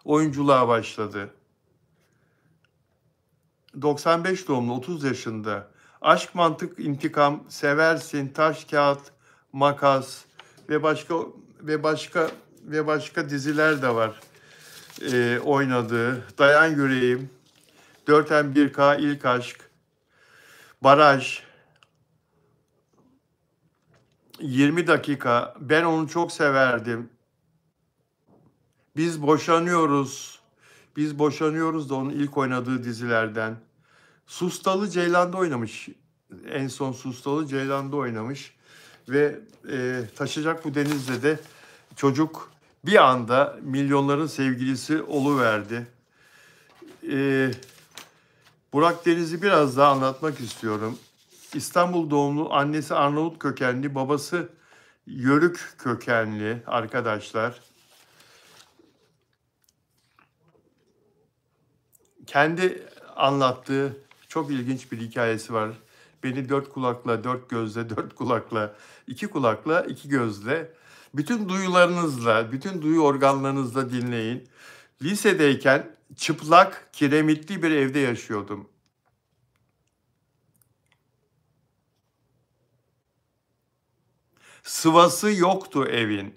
oyunculuğa başladı. 95 doğumlu, 30 yaşında. Aşk, Mantık, İntikam, Seversin, Taş, Kağıt, Makas ve başka diziler de var oynadığı. Dayan Yüreğim, 4M1K, İlk Aşk, Baraj, 20 dakika, ben onu çok severdim. Biz boşanıyoruz. Biz boşanıyoruz da onun ilk oynadığı dizilerden. Sustalı Ceylan'da oynamış. En son Sustalı Ceylan'da oynamış. Ve Taşacak Bu Deniz'de de çocuk bir anda milyonların sevgilisi oluverdi. Burak Deniz'i biraz daha anlatmak istiyorum. İstanbul doğumlu, annesi Arnavut kökenli, babası Yörük kökenli arkadaşlar. Kendi anlattığı çok ilginç bir hikayesi var. Beni dört kulakla, dört gözle, dört kulakla, iki kulakla, iki gözle, bütün duyularınızla, bütün duyu organlarınızla dinleyin. Lisedeyken çıplak, kiremitli bir evde yaşıyordum. Sıvası yoktu evin.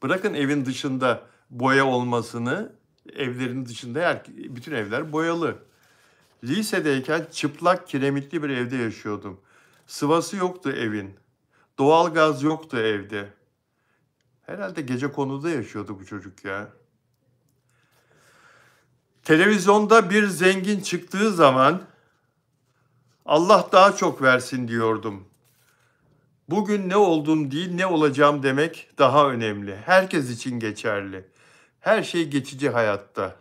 Bırakın evin dışında boya olmasını, evlerin dışında bütün evler boyalı. Lisedeyken çıplak kiremitli bir evde yaşıyordum. Sıvası yoktu evin. Doğalgaz yoktu evde. Herhalde gecekonduda yaşıyordu bu çocuk ya. Televizyonda bir zengin çıktığı zaman Allah daha çok versin diyordum. Bugün ne oldum değil, ne olacağım demek daha önemli. Herkes için geçerli. Her şey geçici hayatta.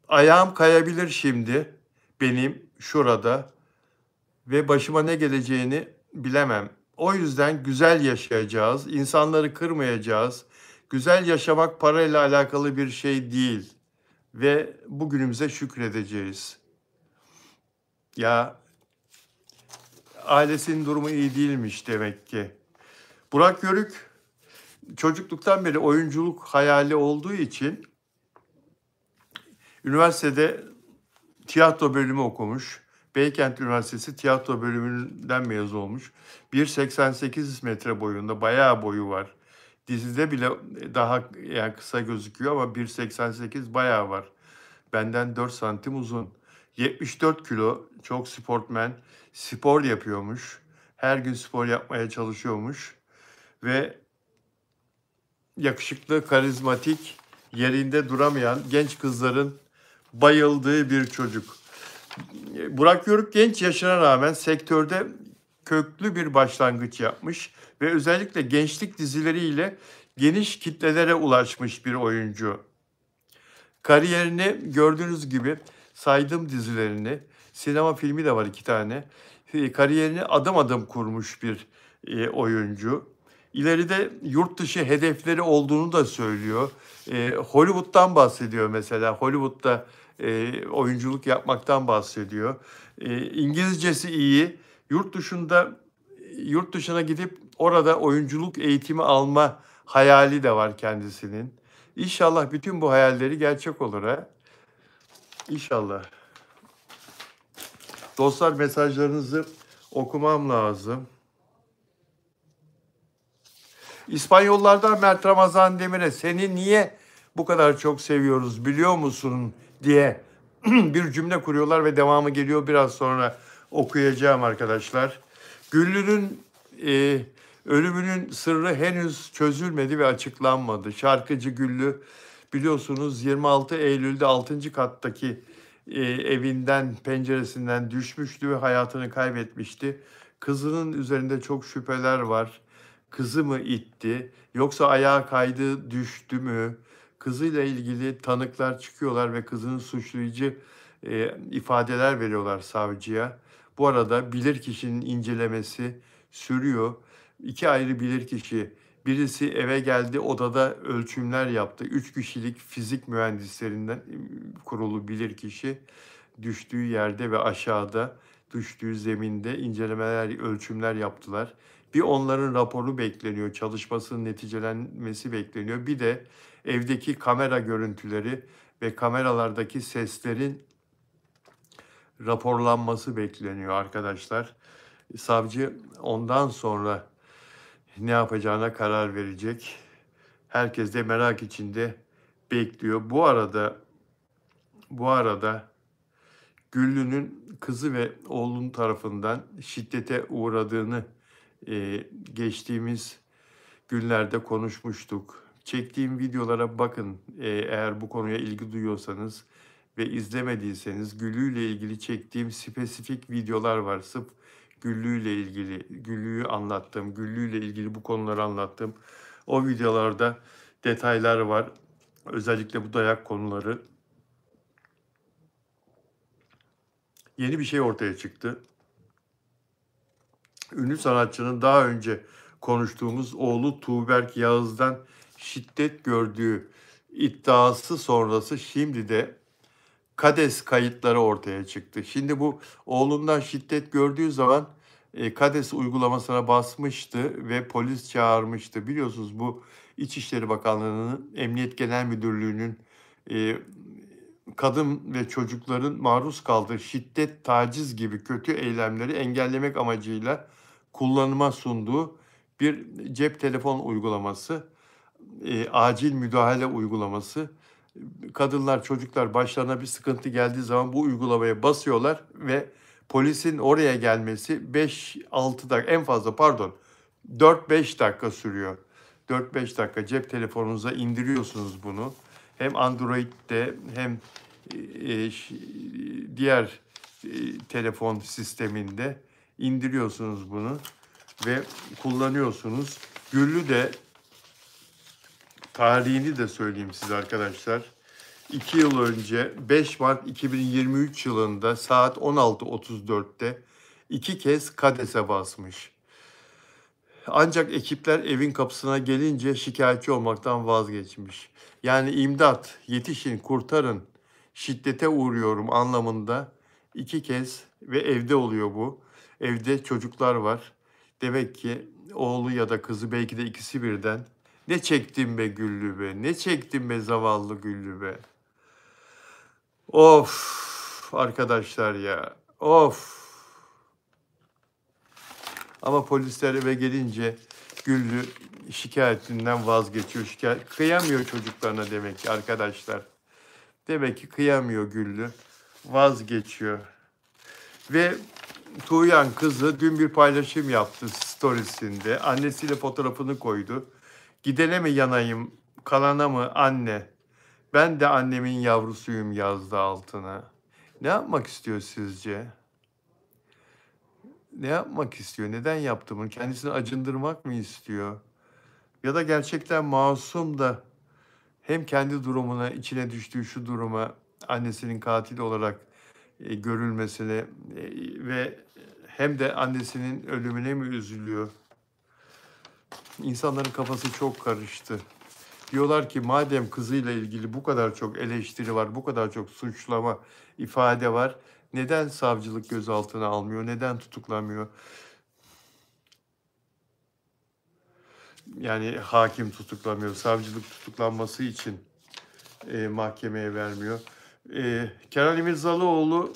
Ayağım kayabilir şimdi benim şurada ve başıma ne geleceğini bilemem. O yüzden güzel yaşayacağız, insanları kırmayacağız. Güzel yaşamak parayla alakalı bir şey değil ve bugünümüze şükredeceğiz. Ya ailesinin durumu iyi değilmiş demek ki. Burak Yörük çocukluktan beri oyunculuk hayali olduğu için üniversitede tiyatro bölümü okumuş. Beykent Üniversitesi tiyatro bölümünden mezun olmuş. 1,88 metre boyunda, bayağı boyu var. Dizide bile daha yani kısa gözüküyor ama 1,88 bayağı var. Benden 4 santim uzun. 74 kilo, çok sportmen. Spor yapıyormuş. Her gün spor yapmaya çalışıyormuş. Ve yakışıklı, karizmatik, yerinde duramayan genç kızların bayıldığı bir çocuk. Burak Yörük genç yaşına rağmen sektörde köklü bir başlangıç yapmış ve özellikle gençlik dizileriyle geniş kitlelere ulaşmış bir oyuncu. Kariyerini gördüğünüz gibi saydığım dizilerini, sinema filmi de var 2 tane. Kariyerini adım adım kurmuş bir oyuncu. İleride yurt dışı hedefleri olduğunu da söylüyor. Hollywood'dan bahsediyor mesela. Hollywood'da oyunculuk yapmaktan bahsediyor. İngilizcesi iyi. Yurt dışına gidip orada oyunculuk eğitimi alma hayali de var kendisinin. İnşallah bütün bu hayalleri gerçek olur ha. İnşallah. Dostlar mesajlarınızı Okumam lazım. İspanyollardan Mert Ramazan Demir'e seni niye bu kadar çok seviyoruz biliyor musun diye bir cümle kuruyorlar ve devamı geliyor. Biraz sonra okuyacağım arkadaşlar. Güllü'nün e, ölümünün sırrı henüz çözülmedi ve açıklanmadı. Şarkıcı Güllü biliyorsunuz 26 Eylül'de 6. kattaki evinden, penceresinden düşmüştü ve hayatını kaybetmişti. Kızının üzerinde çok şüpheler var. Kızı mı itti yoksa ayağa kaydı düştü mü? Kızıyla ilgili tanıklar çıkıyorlar ve kızının suçlayıcı ifadeler veriyorlar savcıya. Bu arada bilirkişinin incelemesi sürüyor. İki ayrı bilirkişi, birisi eve geldi, odada ölçümler yaptı. 3 kişilik fizik mühendislerinden kurulu bilirkişi düştüğü yerde ve aşağıda düştüğü zeminde incelemeler, ölçümler yaptılar. Bir onların raporu bekleniyor, çalışmasının neticelenmesi bekleniyor. Bir de evdeki kamera görüntüleri ve kameralardaki seslerin raporlanması bekleniyor arkadaşlar. Savcı ondan sonra ne yapacağına karar verecek. Herkes de merak içinde bekliyor. Bu arada Güllü'nün kızı ve oğlunun tarafından şiddete uğradığını geçtiğimiz günlerde konuşmuştuk. Çektiğim videolara bakın eğer bu konuya ilgi duyuyorsanız ve izlemediyseniz Güllü ile ilgili çektiğim spesifik videolar var. Sırf Güllü ile ilgili, Güllü'yü anlattım, Güllü ile ilgili bu konuları anlattım. O videolarda detaylar var. Özellikle bu dayak konuları. Yeni bir şey ortaya çıktı. Ünlü sanatçının daha önce konuştuğumuz oğlu Tuğberk Yağız'dan şiddet gördüğü iddiası sonrası şimdi de KADES kayıtları ortaya çıktı. Şimdi bu oğlundan şiddet gördüğü zaman KADES uygulamasına basmıştı ve polis çağırmıştı. Biliyorsunuz bu İçişleri Bakanlığı'nın, Emniyet Genel Müdürlüğü'nün kadın ve çocukların maruz kaldığı şiddet, taciz gibi kötü eylemleri engellemek amacıyla kullanıma sunduğu bir cep telefon uygulaması, acil müdahale uygulaması. Kadınlar, çocuklar başlarına bir sıkıntı geldiği zaman bu uygulamaya basıyorlar ve polisin oraya gelmesi 5-6 dakika, en fazla 4-5 dakika sürüyor. 4-5 dakika cep telefonunuza indiriyorsunuz bunu. Hem Android'de hem diğer telefon sisteminde indiriyorsunuz bunu ve kullanıyorsunuz. Güllü de tarihini de söyleyeyim size arkadaşlar. 2 yıl önce 5 Mart 2023 yılında saat 16.34'te 2 kez KADES'e basmış. Ancak ekipler evin kapısına gelince şikayetçi olmaktan vazgeçmiş. Yani imdat, yetişin, kurtarın, şiddete uğruyorum anlamında 2 kez ve evde oluyor bu. Evde çocuklar var. Demek ki oğlu ya da kızı, belki de ikisi birden. Ne çektim be Güllü be, ne çektim be zavallı Güllü be. Of arkadaşlar ya, of. Ama polisler eve gelince Güllü şikayetinden vazgeçiyor. Kıyamıyor çocuklarına demek ki arkadaşlar. Demek ki kıyamıyor Güllü. Vazgeçiyor. Ve Tuğyan kızı dün bir paylaşım yaptı storiesinde. Annesiyle fotoğrafını koydu. Gidene mi yanayım, kalana mı anne? Ben de annemin yavrusuyum yazdı altına. Ne yapmak istiyor sizce? Ne yapmak istiyor? Neden yaptı bunu? Kendisini acındırmak mı istiyor? Ya da gerçekten masum da hem kendi durumuna, içine düştüğü şu duruma, annesinin katil olarak görülmesine ve hem de annesinin ölümüne mi üzülüyor? İnsanların kafası çok karıştı. Diyorlar ki madem kızıyla ilgili bu kadar çok eleştiri var, bu kadar çok suçlama, ifade var, neden savcılık gözaltına almıyor, neden tutuklamıyor? Yani hakim tutuklamıyor, savcılık tutuklanması için mahkemeye vermiyor. Kenan İmirzalıoğlu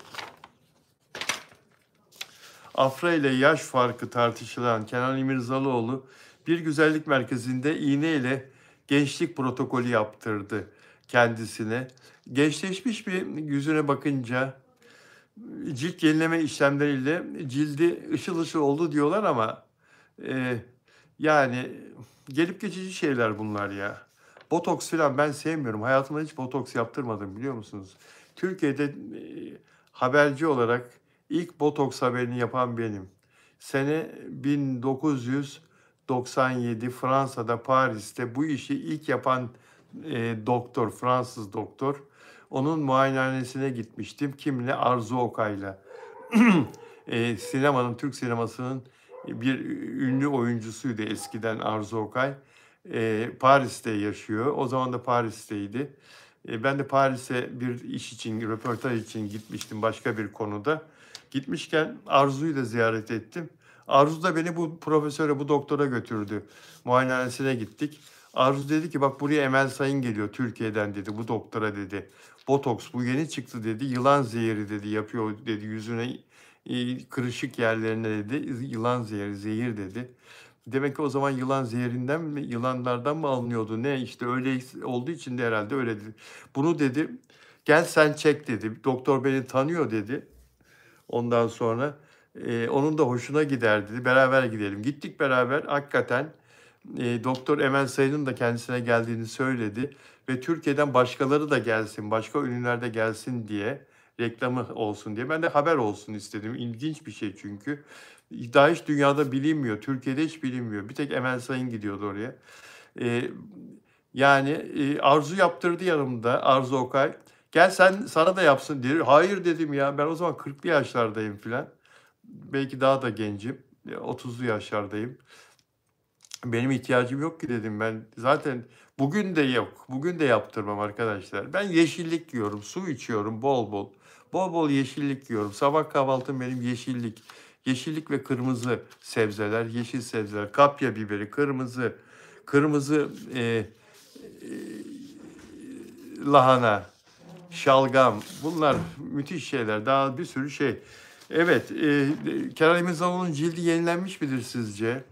Afra ile yaş farkı tartışılan Kenan İmirzalıoğlu bir güzellik merkezinde iğne ile gençlik protokolü yaptırdı kendisine. Gençleşmiş bir yüzüne bakınca cilt yenileme işlemleriyle cildi ışıl ışıl oldu diyorlar ama e, yani gelip geçici şeyler bunlar ya. Botoks falan ben sevmiyorum. Hayatımda hiç botoks yaptırmadım biliyor musunuz? Türkiye'de haberci olarak ilk botoks haberini yapan benim. Sene 1997 Fransa'da Paris'te bu işi ilk yapan doktor, Fransız doktor. Onun muayenehanesine gitmiştim. Kimle? Arzu Okay'la. Türk sinemasının bir ünlü oyuncusuydu eskiden Arzu Okay. Paris'te yaşıyor. O zaman da Paris'teydi. Ben de Paris'e bir iş için, röportaj için gitmiştim başka bir konuda. Gitmişken Arzu'yu da ziyaret ettim. Arzu da beni bu profesöre, bu doktora götürdü. Muayenehanesine gittik. Arzu dedi ki bak buraya Emel Sayın geliyor Türkiye'den dedi bu doktora dedi. Botoks bu yeni çıktı dedi. Yılan zehri dedi yapıyor dedi yüzüne kırışık yerlerine dedi. Yılan zehri, zehir dedi. Demek ki o zaman yılan zehrinden mi, yılanlardan mı alınıyordu? Ne işte öyle olduğu için de herhalde öyle dedi. Bunu dedi, gel sen çek dedi. Doktor beni tanıyor dedi. Ondan sonra onun da hoşuna gider dedi. Beraber gidelim. Gittik beraber. Hakikaten Doktor Emel Sayın'ın da kendisine geldiğini söyledi. Ve Türkiye'den başkaları da gelsin, başka ünlüler de gelsin diye, reklamı olsun diye. Ben de haber olsun istedim. İlginç bir şey çünkü. Daha hiç dünyada bilinmiyor. Türkiye'de hiç bilinmiyor. Bir tek Emel Sayın gidiyordu oraya. E, Arzu yaptırdı yanımda. Arzu Okay. Gel sana da yapsın diye. Hayır dedim ya. Ben o zaman 40'lı yaşlardayım filan. Belki daha da gencim. 30'lu yaşlardayım. Benim ihtiyacım yok ki dedim ben. Zaten bugün de yok. Bugün de yaptırmam arkadaşlar. Ben yeşillik yiyorum, su içiyorum bol bol. Bol bol yeşillik yiyorum. Sabah kahvaltım benim yeşillik. Yeşillik ve kırmızı sebzeler, yeşil sebzeler, kapya biberi, kırmızı lahana, şalgam. Bunlar müthiş şeyler. Daha bir sürü şey. Evet, Kenan İmirzalıoğlu'nun cildi yenilenmiş midir sizce?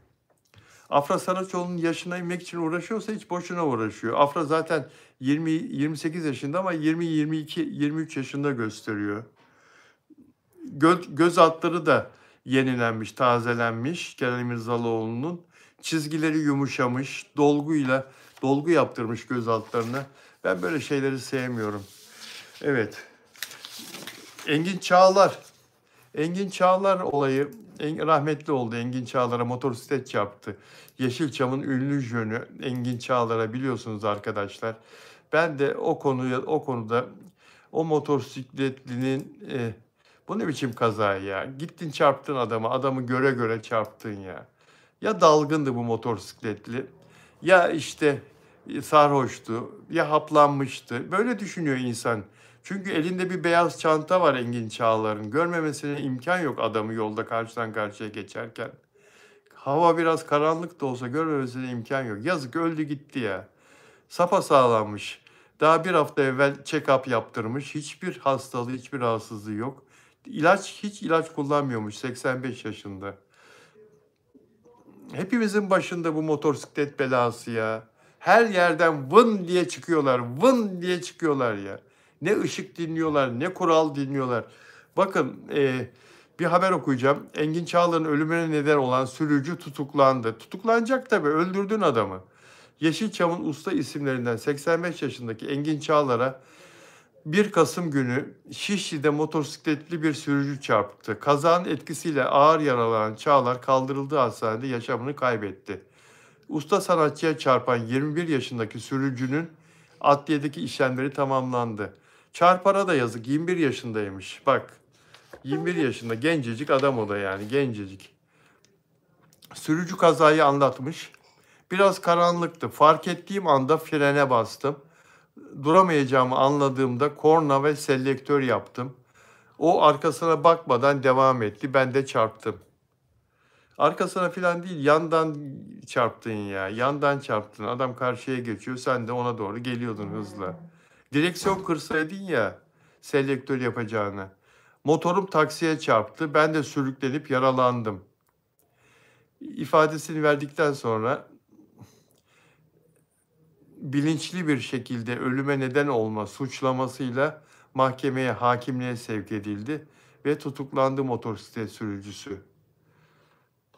Afra Saraçoğlu'nun yaşına inmek için uğraşıyorsa hiç boşuna uğraşıyor. Afra zaten 28 yaşında ama 20, 22, 23 yaşında gösteriyor. Göz altları da yenilenmiş, tazelenmiş Kenan İmirzalıoğlu'nun. Çizgileri yumuşamış, dolgu yaptırmış göz altlarına. Ben böyle şeyleri sevmiyorum. Evet. Engin Çağlar. Engin Çağlar olayı rahmetli oldu. Engin Çağlar'a motosiklet çarptı. Yeşilçam'ın ünlü jönü Engin Çağlar'a biliyorsunuz arkadaşlar. Ben de o konuda o motosikletlinin bu ne biçim kaza ya? Gittin çarptın adamı göre göre çarptın ya. Ya dalgındı bu motosikletli ya işte sarhoştu ya haplanmıştı. Böyle düşünüyor insan. Çünkü elinde bir beyaz çanta var Engin Çağlar'ın. Görmemesine imkan yok adamı yolda karşıdan karşıya geçerken. Hava biraz karanlık da olsa görmemesine imkan yok. Yazık öldü gitti ya. Sapasağlammış. Daha bir hafta evvel check-up yaptırmış. Hiçbir hastalığı, hiçbir rahatsızlığı yok. Hiç ilaç kullanmıyormuş 85 yaşında. Hepimizin başında bu motosiklet belası ya. Her yerden vın diye çıkıyorlar, vın diye çıkıyorlar ya. Ne ışık dinliyorlar, ne kural dinliyorlar. Bakın bir haber okuyacağım. Engin Çağlar'ın ölümüne neden olan sürücü tutuklandı. Tutuklanacak tabii, öldürdün adamı. Yeşilçam'ın usta isimlerinden 85 yaşındaki Engin Çağlar'a 1 Kasım günü Şişli'de motosikletli bir sürücü çarptı. Kazanın etkisiyle ağır yaralanan Çağlar kaldırıldığı hastanede yaşamını kaybetti. Usta sanatçıya çarpan 21 yaşındaki sürücünün adliyedeki işlemleri tamamlandı. Çarpana da yazık 21 yaşındaymış. Bak 21 yaşında gencecik adam o da yani gencecik. Sürücü kazayı anlatmış. Biraz karanlıktı. Fark ettiğim anda frene bastım. Duramayacağımı anladığımda korna ve selektör yaptım. O arkasına bakmadan devam etti. Ben de çarptım. Arkasına falan değil, yandan çarptın ya. Yandan çarptın. Adam karşıya geçiyor. Sen de ona doğru geliyordun hızla. Direksiyon kırsaydın ya selektör yapacağını. Motorum taksiye çarptı. Ben de sürüklenip yaralandım. İfadesini verdikten sonra bilinçli bir şekilde ölüme neden olma suçlamasıyla mahkemeye, hakimliğe sevk edildi ve tutuklandı motosiklet sürücüsü.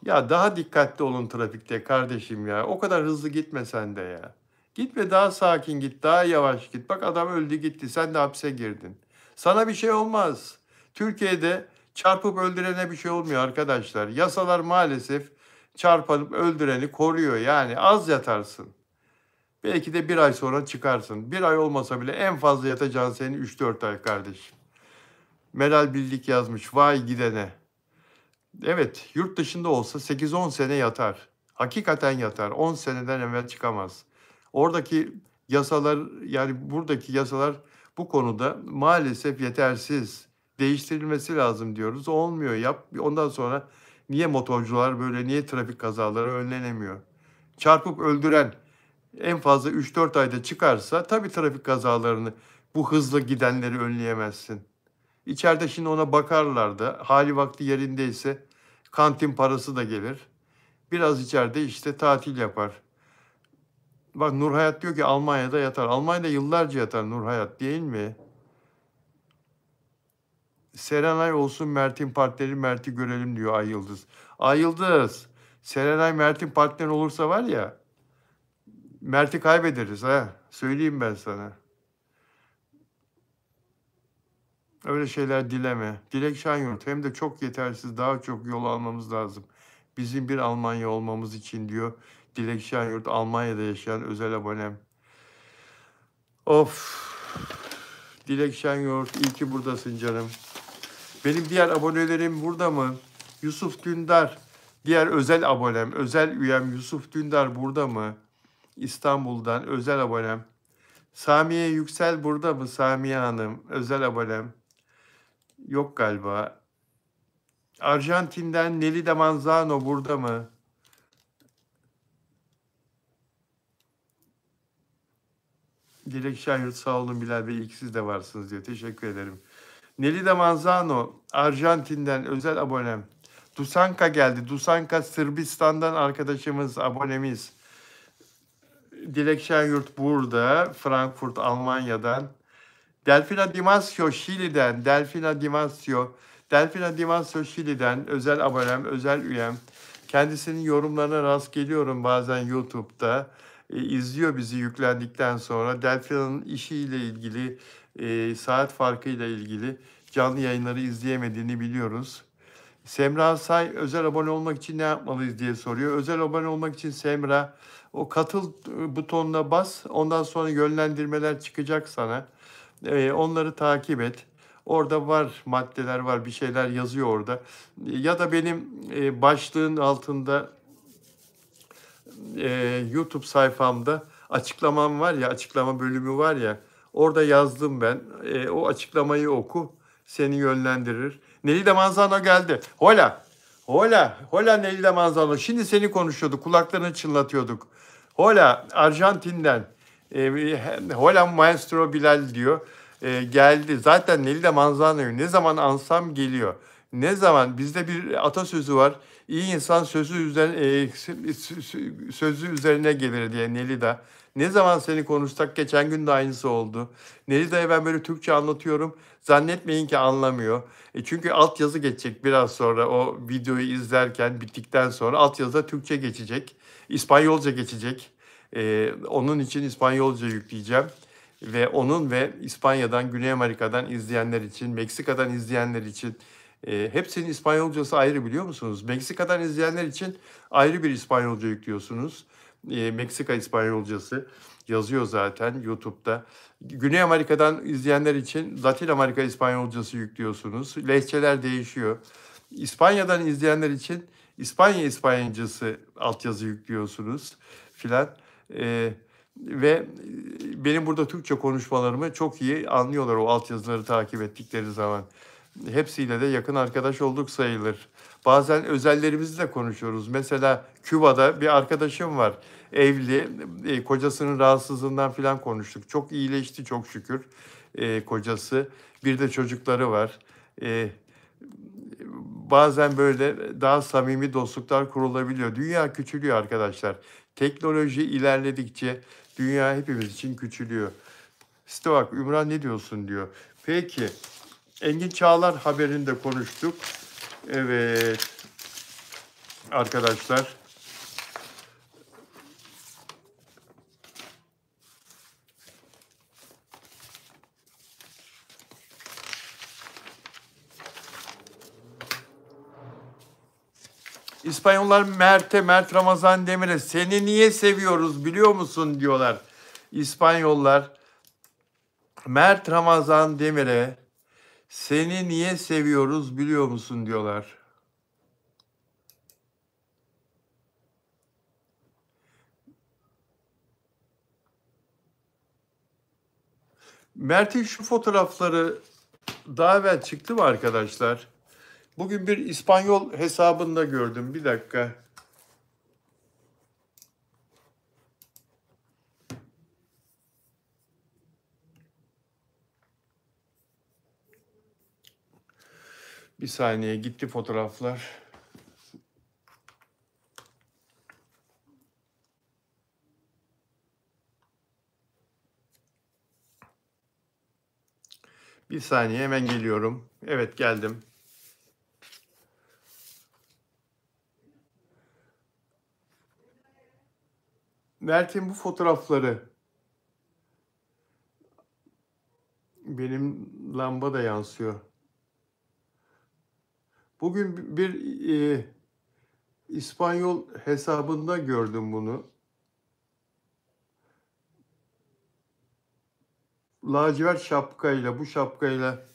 Ya daha dikkatli olun trafikte kardeşim ya. O kadar hızlı gitme sen de ya. Gitme, daha sakin git, daha yavaş git. Bak adam öldü gitti, sen de hapse girdin. Sana bir şey olmaz. Türkiye'de çarpıp öldürene bir şey olmuyor arkadaşlar. Yasalar maalesef çarpıp öldüreni koruyor. Yani az yatarsın. Belki de bir ay sonra çıkarsın. Bir ay olmasa bile en fazla yatacağın senin 3-4 ay kardeşim. Meral Bildik yazmış, vay gidene. Evet, yurt dışında olsa 8-10 sene yatar. Hakikaten yatar. 10 seneden evvel çıkamaz. Oradaki yasalar, yani buradaki yasalar bu konuda maalesef yetersiz. Değiştirilmesi lazım diyoruz. Olmuyor. Ondan sonra niye motorcular böyle, niye trafik kazaları önlenemiyor? Çarpıp öldüren en fazla 3-4 ayda çıkarsa tabii trafik kazalarını, bu hızlı gidenleri önleyemezsin. İçeride şimdi ona bakarlar da, hali vakti yerindeyse kantin parası da gelir. Biraz içeride işte tatil yapar. Bak Nurhayat diyor ki Almanya'da yatar. Almanya'da yıllarca yatar Nurhayat, değil mi? Serenay olsun Mert'in partneri, Mert'i görelim diyor Ay Yıldız. Ay Yıldız, Serenay Mert'in partneri olursa var ya, Mert'i kaybederiz ha. Söyleyeyim ben sana. Öyle şeyler dileme. Dilek Şanyurt, hem de çok yetersiz, daha çok yol almamız lazım. Bizim bir Almanya olmamız için diyor Dilek Şanyurt, Almanya'da yaşayan özel abonem. Of. Dilek Şanyurt, iyi ki buradasın canım. Benim diğer abonelerim burada mı? Yusuf Dündar, diğer özel abonem, özel üyem Yusuf Dündar burada mı? İstanbul'dan özel abonem. Samiye Yüksel burada mı? Samiye Hanım, özel abonem. Yok galiba. Arjantin'den Nelly Manzano burada mı? Dilek Şahin sağ olun Bilal Bey, ilk siz de varsınız diyor. Teşekkür ederim. Nelly Manzano, Arjantin'den özel abonem. Dusanka geldi. Dusanka Sırbistan'dan arkadaşımız, abonemiz. Dilek Şenyurt burada. Frankfurt, Almanya'dan. Delfina Dimasio, Şili'den. Delfina Dimasio. Delfina Dimasio, Şili'den. Özel abonem, özel üyem. Kendisinin yorumlarına rast geliyorum bazen YouTube'da. İzliyor bizi yüklendikten sonra. Delfina'nın işiyle ilgili, saat farkıyla ilgili canlı yayınları izleyemediğini biliyoruz. Semra Say, özel abone olmak için ne yapmalıyız diye soruyor. Özel abone olmak için Semra, o katıl butonuna bas. Ondan sonra yönlendirmeler çıkacak sana. Onları takip et. Orada var, maddeler var, bir şeyler yazıyor orada. Ya da benim başlığın altında YouTube sayfamda açıklamam var ya, açıklama bölümü var ya, orada yazdım ben. O açıklamayı oku, seni yönlendirir. Nelly Manzano geldi. Hola, hola, hola Nelly Manzano. Şimdi seni konuşuyorduk, kulaklarını çınlatıyorduk. Hola, Arjantin'den. Hola Maestro Bilal diyor. Geldi. Zaten Nelly Manzano'yu ne zaman ansam geliyor. Ne zaman, bizde bir atasözü var. İyi insan sözü üzerine gelir diye Nelida. Ne zaman seni konuşsak, geçen gün de aynısı oldu. Nelida'ya ben böyle Türkçe anlatıyorum. Zannetmeyin ki anlamıyor. Çünkü altyazı geçecek biraz sonra, o videoyu izlerken bittikten sonra altyazıda Türkçe geçecek. İspanyolca geçecek. Onun için İspanyolca yükleyeceğim. Ve onun ve İspanya'dan, Güney Amerika'dan izleyenler için, Meksika'dan izleyenler için, hepsinin İspanyolcası ayrı, biliyor musunuz? Meksika'dan izleyenler için ayrı bir İspanyolca yüklüyorsunuz. Meksika İspanyolcası yazıyor zaten YouTube'da. Güney Amerika'dan izleyenler için Latin Amerika İspanyolcası yüklüyorsunuz. Lehçeler değişiyor. İspanya'dan izleyenler için İspanya İspanyolcası altyazı yüklüyorsunuz filan. Ve benim burada Türkçe konuşmalarımı çok iyi anlıyorlar o altyazıları takip ettikleri zaman. Hepsiyle de yakın arkadaş olduk sayılır. Bazen özellerimizi de konuşuyoruz. Mesela Küba'da bir arkadaşım var. Evli, kocasının rahatsızlığından falan konuştuk. Çok iyileşti çok şükür kocası. Bir de çocukları var. Eee, bazen böyle daha samimi dostluklar kurulabiliyor. Dünya küçülüyor arkadaşlar. Teknoloji ilerledikçe dünya hepimiz için küçülüyor. İşte bak Ümran ne diyorsun diyor. Peki Engin Çağlar haberini de konuştuk. Evet arkadaşlar. İspanyollar Mert Ramazan Demir'e seni niye seviyoruz biliyor musun diyorlar. İspanyollar Mert Ramazan Demir'e seni niye seviyoruz biliyor musun diyorlar. Mert'in şu fotoğrafları daha evvel çıktı mı arkadaşlar? Bugün bir İspanyol hesabında gördüm. Bir dakika. Bir saniye gitti fotoğraflar. Bir saniye hemen geliyorum. Evet geldim. Mert'in bu fotoğrafları benim lamba da yansıyor. Bugün bir İspanyol hesabında gördüm bunu. Lacivert şapkayla, bu şapkayla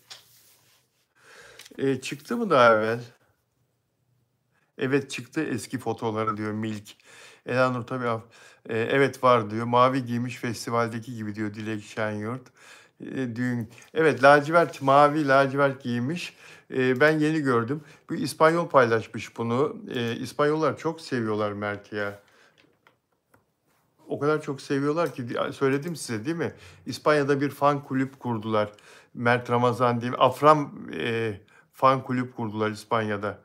çıktı mı daha evvel? Evet çıktı eski fotoğrafları diyor Milk. Elanur tabii evet var diyor. Mavi giymiş festivaldeki gibi diyor Dilek Şenyurt. Düğün. Evet lacivert, mavi lacivert giymiş. Ben yeni gördüm. Bu İspanyol paylaşmış bunu. İspanyollar çok seviyorlar Mert'i ya. O kadar çok seviyorlar ki söyledim size değil mi? İspanya'da bir fan kulüp kurdular. Mert Ramazan diye Afram fan kulüp kurdular İspanya'da.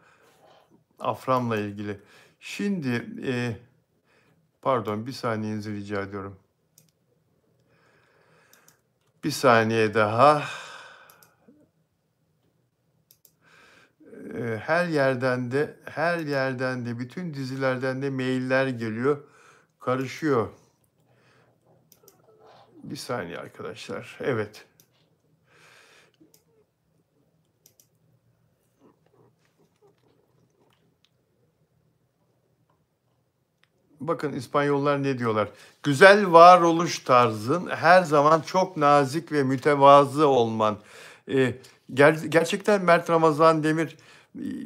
Afram'la ilgili. Şimdi pardon bir saniyenizi rica ediyorum. Bir saniye daha. Her yerden de bütün dizilerden de mailler geliyor. Karışıyor. Bir saniye arkadaşlar. Evet. Bakın İspanyollar ne diyorlar? Güzel varoluş tarzın, her zaman çok nazik ve mütevazı olman. Gerçekten Mert Ramazan Demir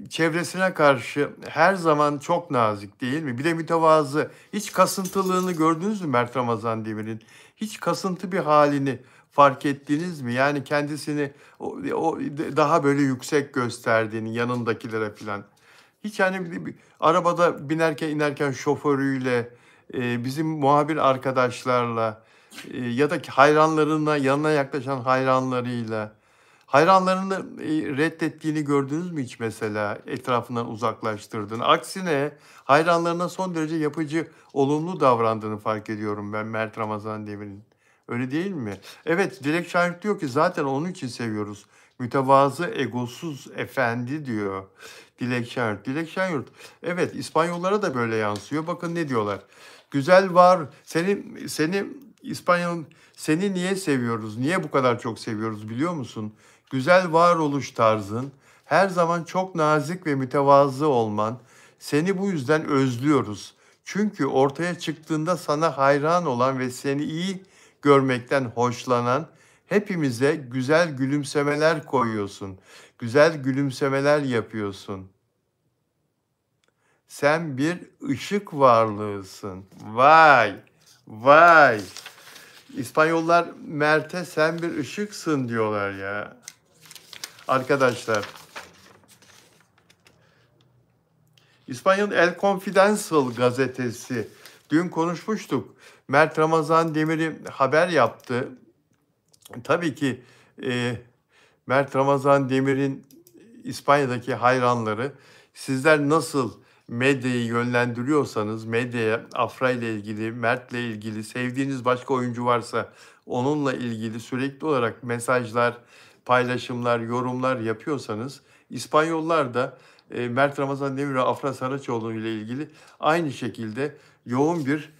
çevresine karşı her zaman çok nazik değil mi? Bir de mütevazı. Hiç kasıntılığını gördünüz mü Mert Ramazan Demir'in? Hiç kasıntı bir halini fark ettiniz mi? Yani kendisini o daha böyle yüksek gösterdiğini yanındakilere falan. Hiç hani arabada binerken inerken şoförüyle, bizim muhabir arkadaşlarla ya da hayranlarına yanına yaklaşan hayranlarıyla hayranlarını reddettiğini gördünüz mü hiç mesela etrafından uzaklaştırdığını? Aksine hayranlarına son derece yapıcı, olumlu davrandığını fark ediyorum ben Mert Ramazan Demir'in. Öyle değil mi? Evet, Dilek Şahin diyor ki zaten onun için seviyoruz. Mütevazı, egosuz efendi diyor. Dilek Şenyurt. Dilek Şenyurt. Evet, İspanyollara da böyle yansıyor. Bakın ne diyorlar. Güzel var. Seni İspanyol seni niye seviyoruz? Niye bu kadar çok seviyoruz biliyor musun? Güzel varoluş tarzın, her zaman çok nazik ve mütevazı olman. Seni bu yüzden özlüyoruz. Çünkü ortaya çıktığında sana hayran olan ve seni iyi görmekten hoşlanan hepimize güzel gülümsemeler koyuyorsun. Güzel gülümsemeler yapıyorsun. Sen bir ışık varlığısın. Vay, vay. İspanyollar Mert'e sen bir ışıksın diyorlar ya. Arkadaşlar. İspanyol El Confidencial gazetesi. Dün konuşmuştuk. Mert Ramazan Demir'i haber yaptı. Tabii ki Mert Ramazan Demir'in İspanya'daki hayranları sizler nasıl medyayı yönlendiriyorsanız, medyaya Afra ile ilgili, Mert'le ilgili, sevdiğiniz başka oyuncu varsa onunla ilgili sürekli olarak mesajlar, paylaşımlar, yorumlar yapıyorsanız, İspanyollar da Mert Ramazan Demir ve Afra Saraçoğlu ile ilgili aynı şekilde yoğun bir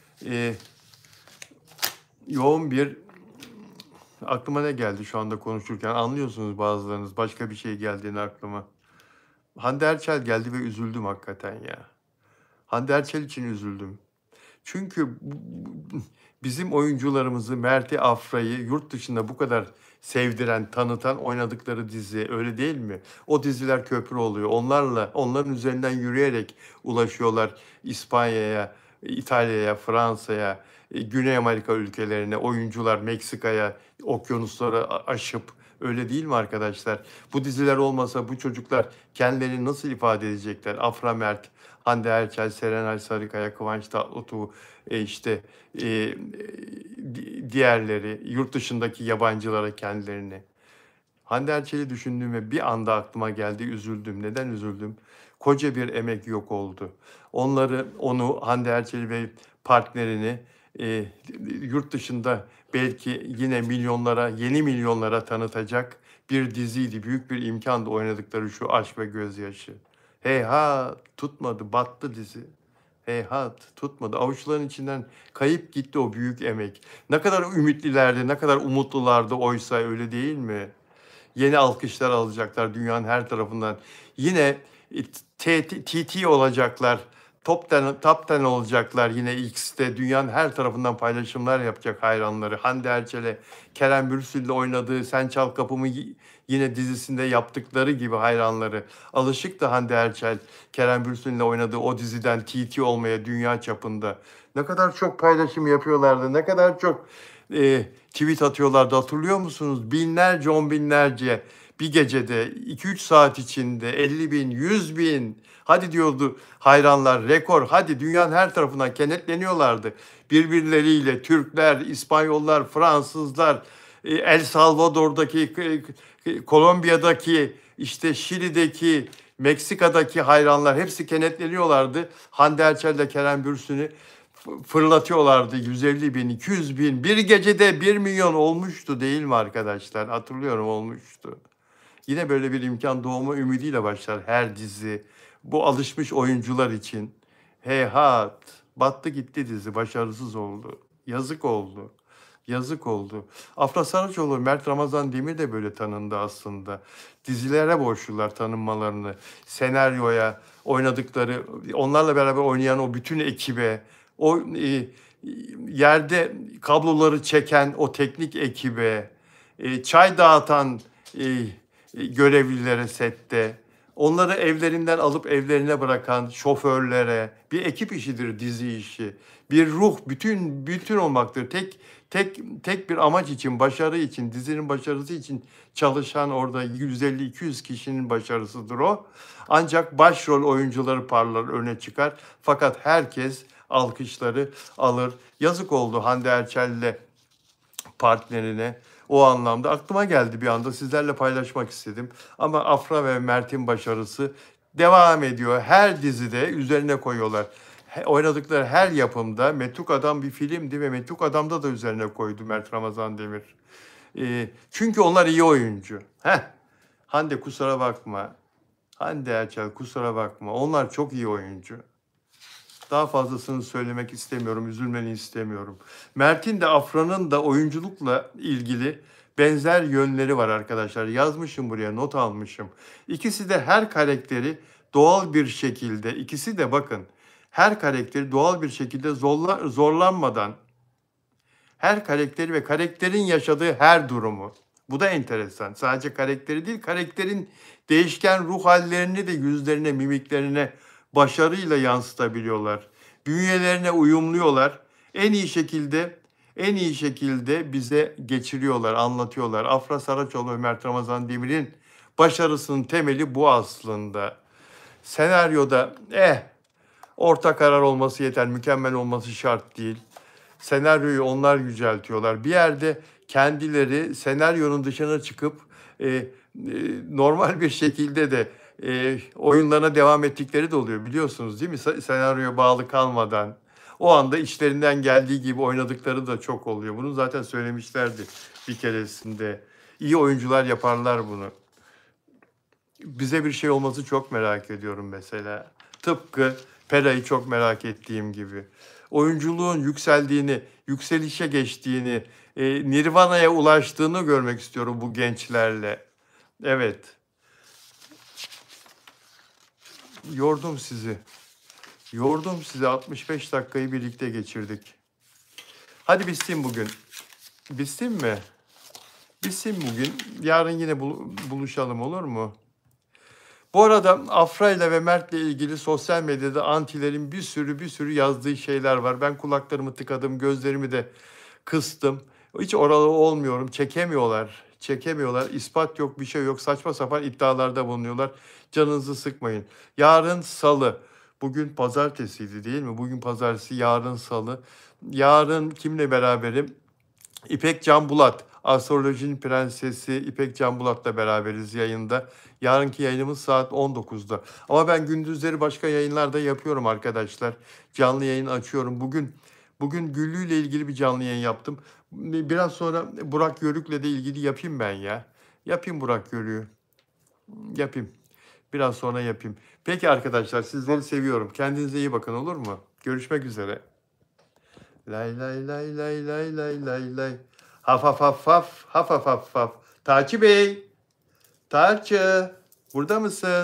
yoğun bir aklıma ne geldi şu anda konuşurken anlıyorsunuz bazılarınız başka bir şey geldiğini aklıma. Hande Erçel geldi ve üzüldüm hakikaten ya. Hande Erçel için üzüldüm. Çünkü bizim oyuncularımızı, Mert'i, Afra'yı yurt dışında bu kadar sevdiren, tanıtan oynadıkları dizi öyle değil mi? O diziler köprü oluyor. Onların üzerinden yürüyerek ulaşıyorlar İspanya'ya, İtalya'ya, Fransa'ya, Güney Amerika ülkelerine, oyuncular Meksika'ya, okyanusları aşıp öyle değil mi arkadaşlar? Bu diziler olmasa bu çocuklar kendilerini nasıl ifade edecekler? Afra Mert, Hande Erçel, Serenay Sarıkaya, Kıvanç Tatlıtuğ, işte diğerleri, yurt dışındaki yabancılara kendilerini. Hande Erçel'i düşündüğümde bir anda aklıma geldi, üzüldüm. Neden üzüldüm? Koca bir emek yok oldu. Onu, Hande Erçel'i ve partnerini yurt dışında belki yine milyonlara, yeni milyonlara tanıtacak bir diziydi. Büyük bir imkandı oynadıkları şu Aşk ve Gözyaşı. Heyhat tutmadı, battı dizi. Heyhat tutmadı. Avuçların içinden kayıp gitti o büyük emek. Ne kadar ümitlilerdi, ne kadar umutlulardı oysa öyle değil mi? Yeni alkışlar alacaklar dünyanın her tarafından. Yine TT olacaklar. Top 10 olacaklar yine X'te. Dünyanın her tarafından paylaşımlar yapacak hayranları. Hande Erçel'e, Kerem Bürsin'le oynadığı Sen Çal Kapımı yine dizisinde yaptıkları gibi hayranları. Alışık da Hande Erçel, Kerem Bürsin'le oynadığı o diziden TT olmaya dünya çapında. Ne kadar çok paylaşım yapıyorlardı, ne kadar çok tweet atıyorlardı hatırlıyor musunuz? Binlerce, on binlerce bir gecede 2-3 saat içinde 50 bin, 100 bin hadi diyordu hayranlar rekor hadi dünyanın her tarafından kenetleniyorlardı. Birbirleriyle Türkler, İspanyollar, Fransızlar, El Salvador'daki, Kolombiya'daki, işte Şili'deki, Meksika'daki hayranlar hepsi kenetleniyorlardı. Hande Erçel ile Kerem Bürsin'i fırlatıyorlardı 150 bin, 200 bin. Bir gecede 1 milyon olmuştu değil mi arkadaşlar? Hatırlıyorum olmuştu. Yine böyle bir imkan doğma ümidiyle başlar her dizi. Bu alışmış oyuncular için. Heyhat, battı gitti dizi, başarısız oldu. Yazık oldu. Yazık oldu. Afra Saraçoğlu, Mert Ramazan Demir de böyle tanındı aslında. Dizilere borçlular tanınmalarını, senaryoya, oynadıkları, onlarla beraber oynayan o bütün ekibe, o yerde kabloları çeken o teknik ekibe, çay dağıtan görevlilere sette, onları evlerinden alıp evlerine bırakan şoförlere, bir ekip işidir dizi işi. Bir ruh, bütün olmaktır. Tek bir amaç için, başarı için, dizinin başarısı için çalışan orada 150-200 kişinin başarısıdır o. Ancak başrol oyuncuları parlar, öne çıkar. Fakat herkes alkışları alır. Yazık oldu Hande Erçel'le partnerine. O anlamda aklıma geldi bir anda sizlerle paylaşmak istedim. Ama Afra ve Mert'in başarısı devam ediyor. Her dizide üzerine koyuyorlar. Oynadıkları her yapımda Metuk Adam bir filmdi ve Metuk Adam'da da üzerine koydu Mert Ramazan Demir. Çünkü onlar iyi oyuncu. Hande kusura bakma. Hande Erçel kusura bakma. Onlar çok iyi oyuncu. Daha fazlasını söylemek istemiyorum, üzülmeni istemiyorum. Mert'in de Afra'nın da oyunculukla ilgili benzer yönleri var arkadaşlar. Yazmışım buraya, not almışım. İkisi de her karakteri doğal bir şekilde, ikisi de bakın, her karakteri doğal bir şekilde zorlanmadan, her karakteri ve karakterin yaşadığı her durumu. Bu da enteresan. Sadece karakteri değil, karakterin değişken ruh hallerini de yüzlerine, mimiklerine başarıyla yansıtabiliyorlar. Bünyelerine uyumluyorlar. En iyi şekilde bize geçiriyorlar, anlatıyorlar. Afra Saraçoğlu ve Mert Ramazan Demir'in başarısının temeli bu aslında. Senaryoda orta karar olması yeter, mükemmel olması şart değil. Senaryoyu onlar yüceltiyorlar. Bir yerde kendileri senaryonun dışına çıkıp normal bir şekilde de, oyunlarına devam ettikleri de oluyor biliyorsunuz değil mi? Senaryoya bağlı kalmadan. O anda içlerinden geldiği gibi oynadıkları da çok oluyor. Bunu zaten söylemişlerdi bir keresinde. İyi oyuncular yaparlar bunu. Bize bir şey olması çok merak ediyorum mesela. Tıpkı Pera'yı çok merak ettiğim gibi. Oyunculuğun yükseldiğini, yükselişe geçtiğini, Nirvana'ya ulaştığını görmek istiyorum bu gençlerle. Evet, yordum sizi. Yordum sizi. 65 dakikayı birlikte geçirdik. Hadi bitsin bugün. Bitsin mi? Bitsin bugün. Yarın yine buluşalım, olur mu? Bu arada Afra ile ve Mert'le ilgili sosyal medyada antilerin bir sürü yazdığı şeyler var. Ben kulaklarımı tıkadım, gözlerimi de kıstım. Hiç oralı olmuyorum. Çekemiyorlar. Çekemiyorlar. İspat yok, bir şey yok. Saçma sapan iddialarda bulunuyorlar. Canınızı sıkmayın. Yarın Salı. Bugün pazartesiydi değil mi? Bugün pazartesi, yarın Salı. Yarın kimle beraberim? İpek Can Bulat, Astrolojinin Prensesi İpek Can Bulat'la beraberiz yayında. Yarınki yayınımız saat 19'da. Ama ben gündüzleri başka yayınlarda yapıyorum arkadaşlar. Canlı yayın açıyorum. Bugün Güllü ile ilgili bir canlı yayın yaptım. Biraz sonra Burak Yörük'le de ilgili yapayım ben ya. Yapayım Burak Yörük'ü. Yapayım. Biraz sonra yapayım. Peki arkadaşlar, sizleri seviyorum. Kendinize iyi bakın, olur mu? Görüşmek üzere. Lay lay lay lay lay lay lay lay. Haf haf haf haf haf haf haf haf. Taçi Bey, Tarçı, burada mısın?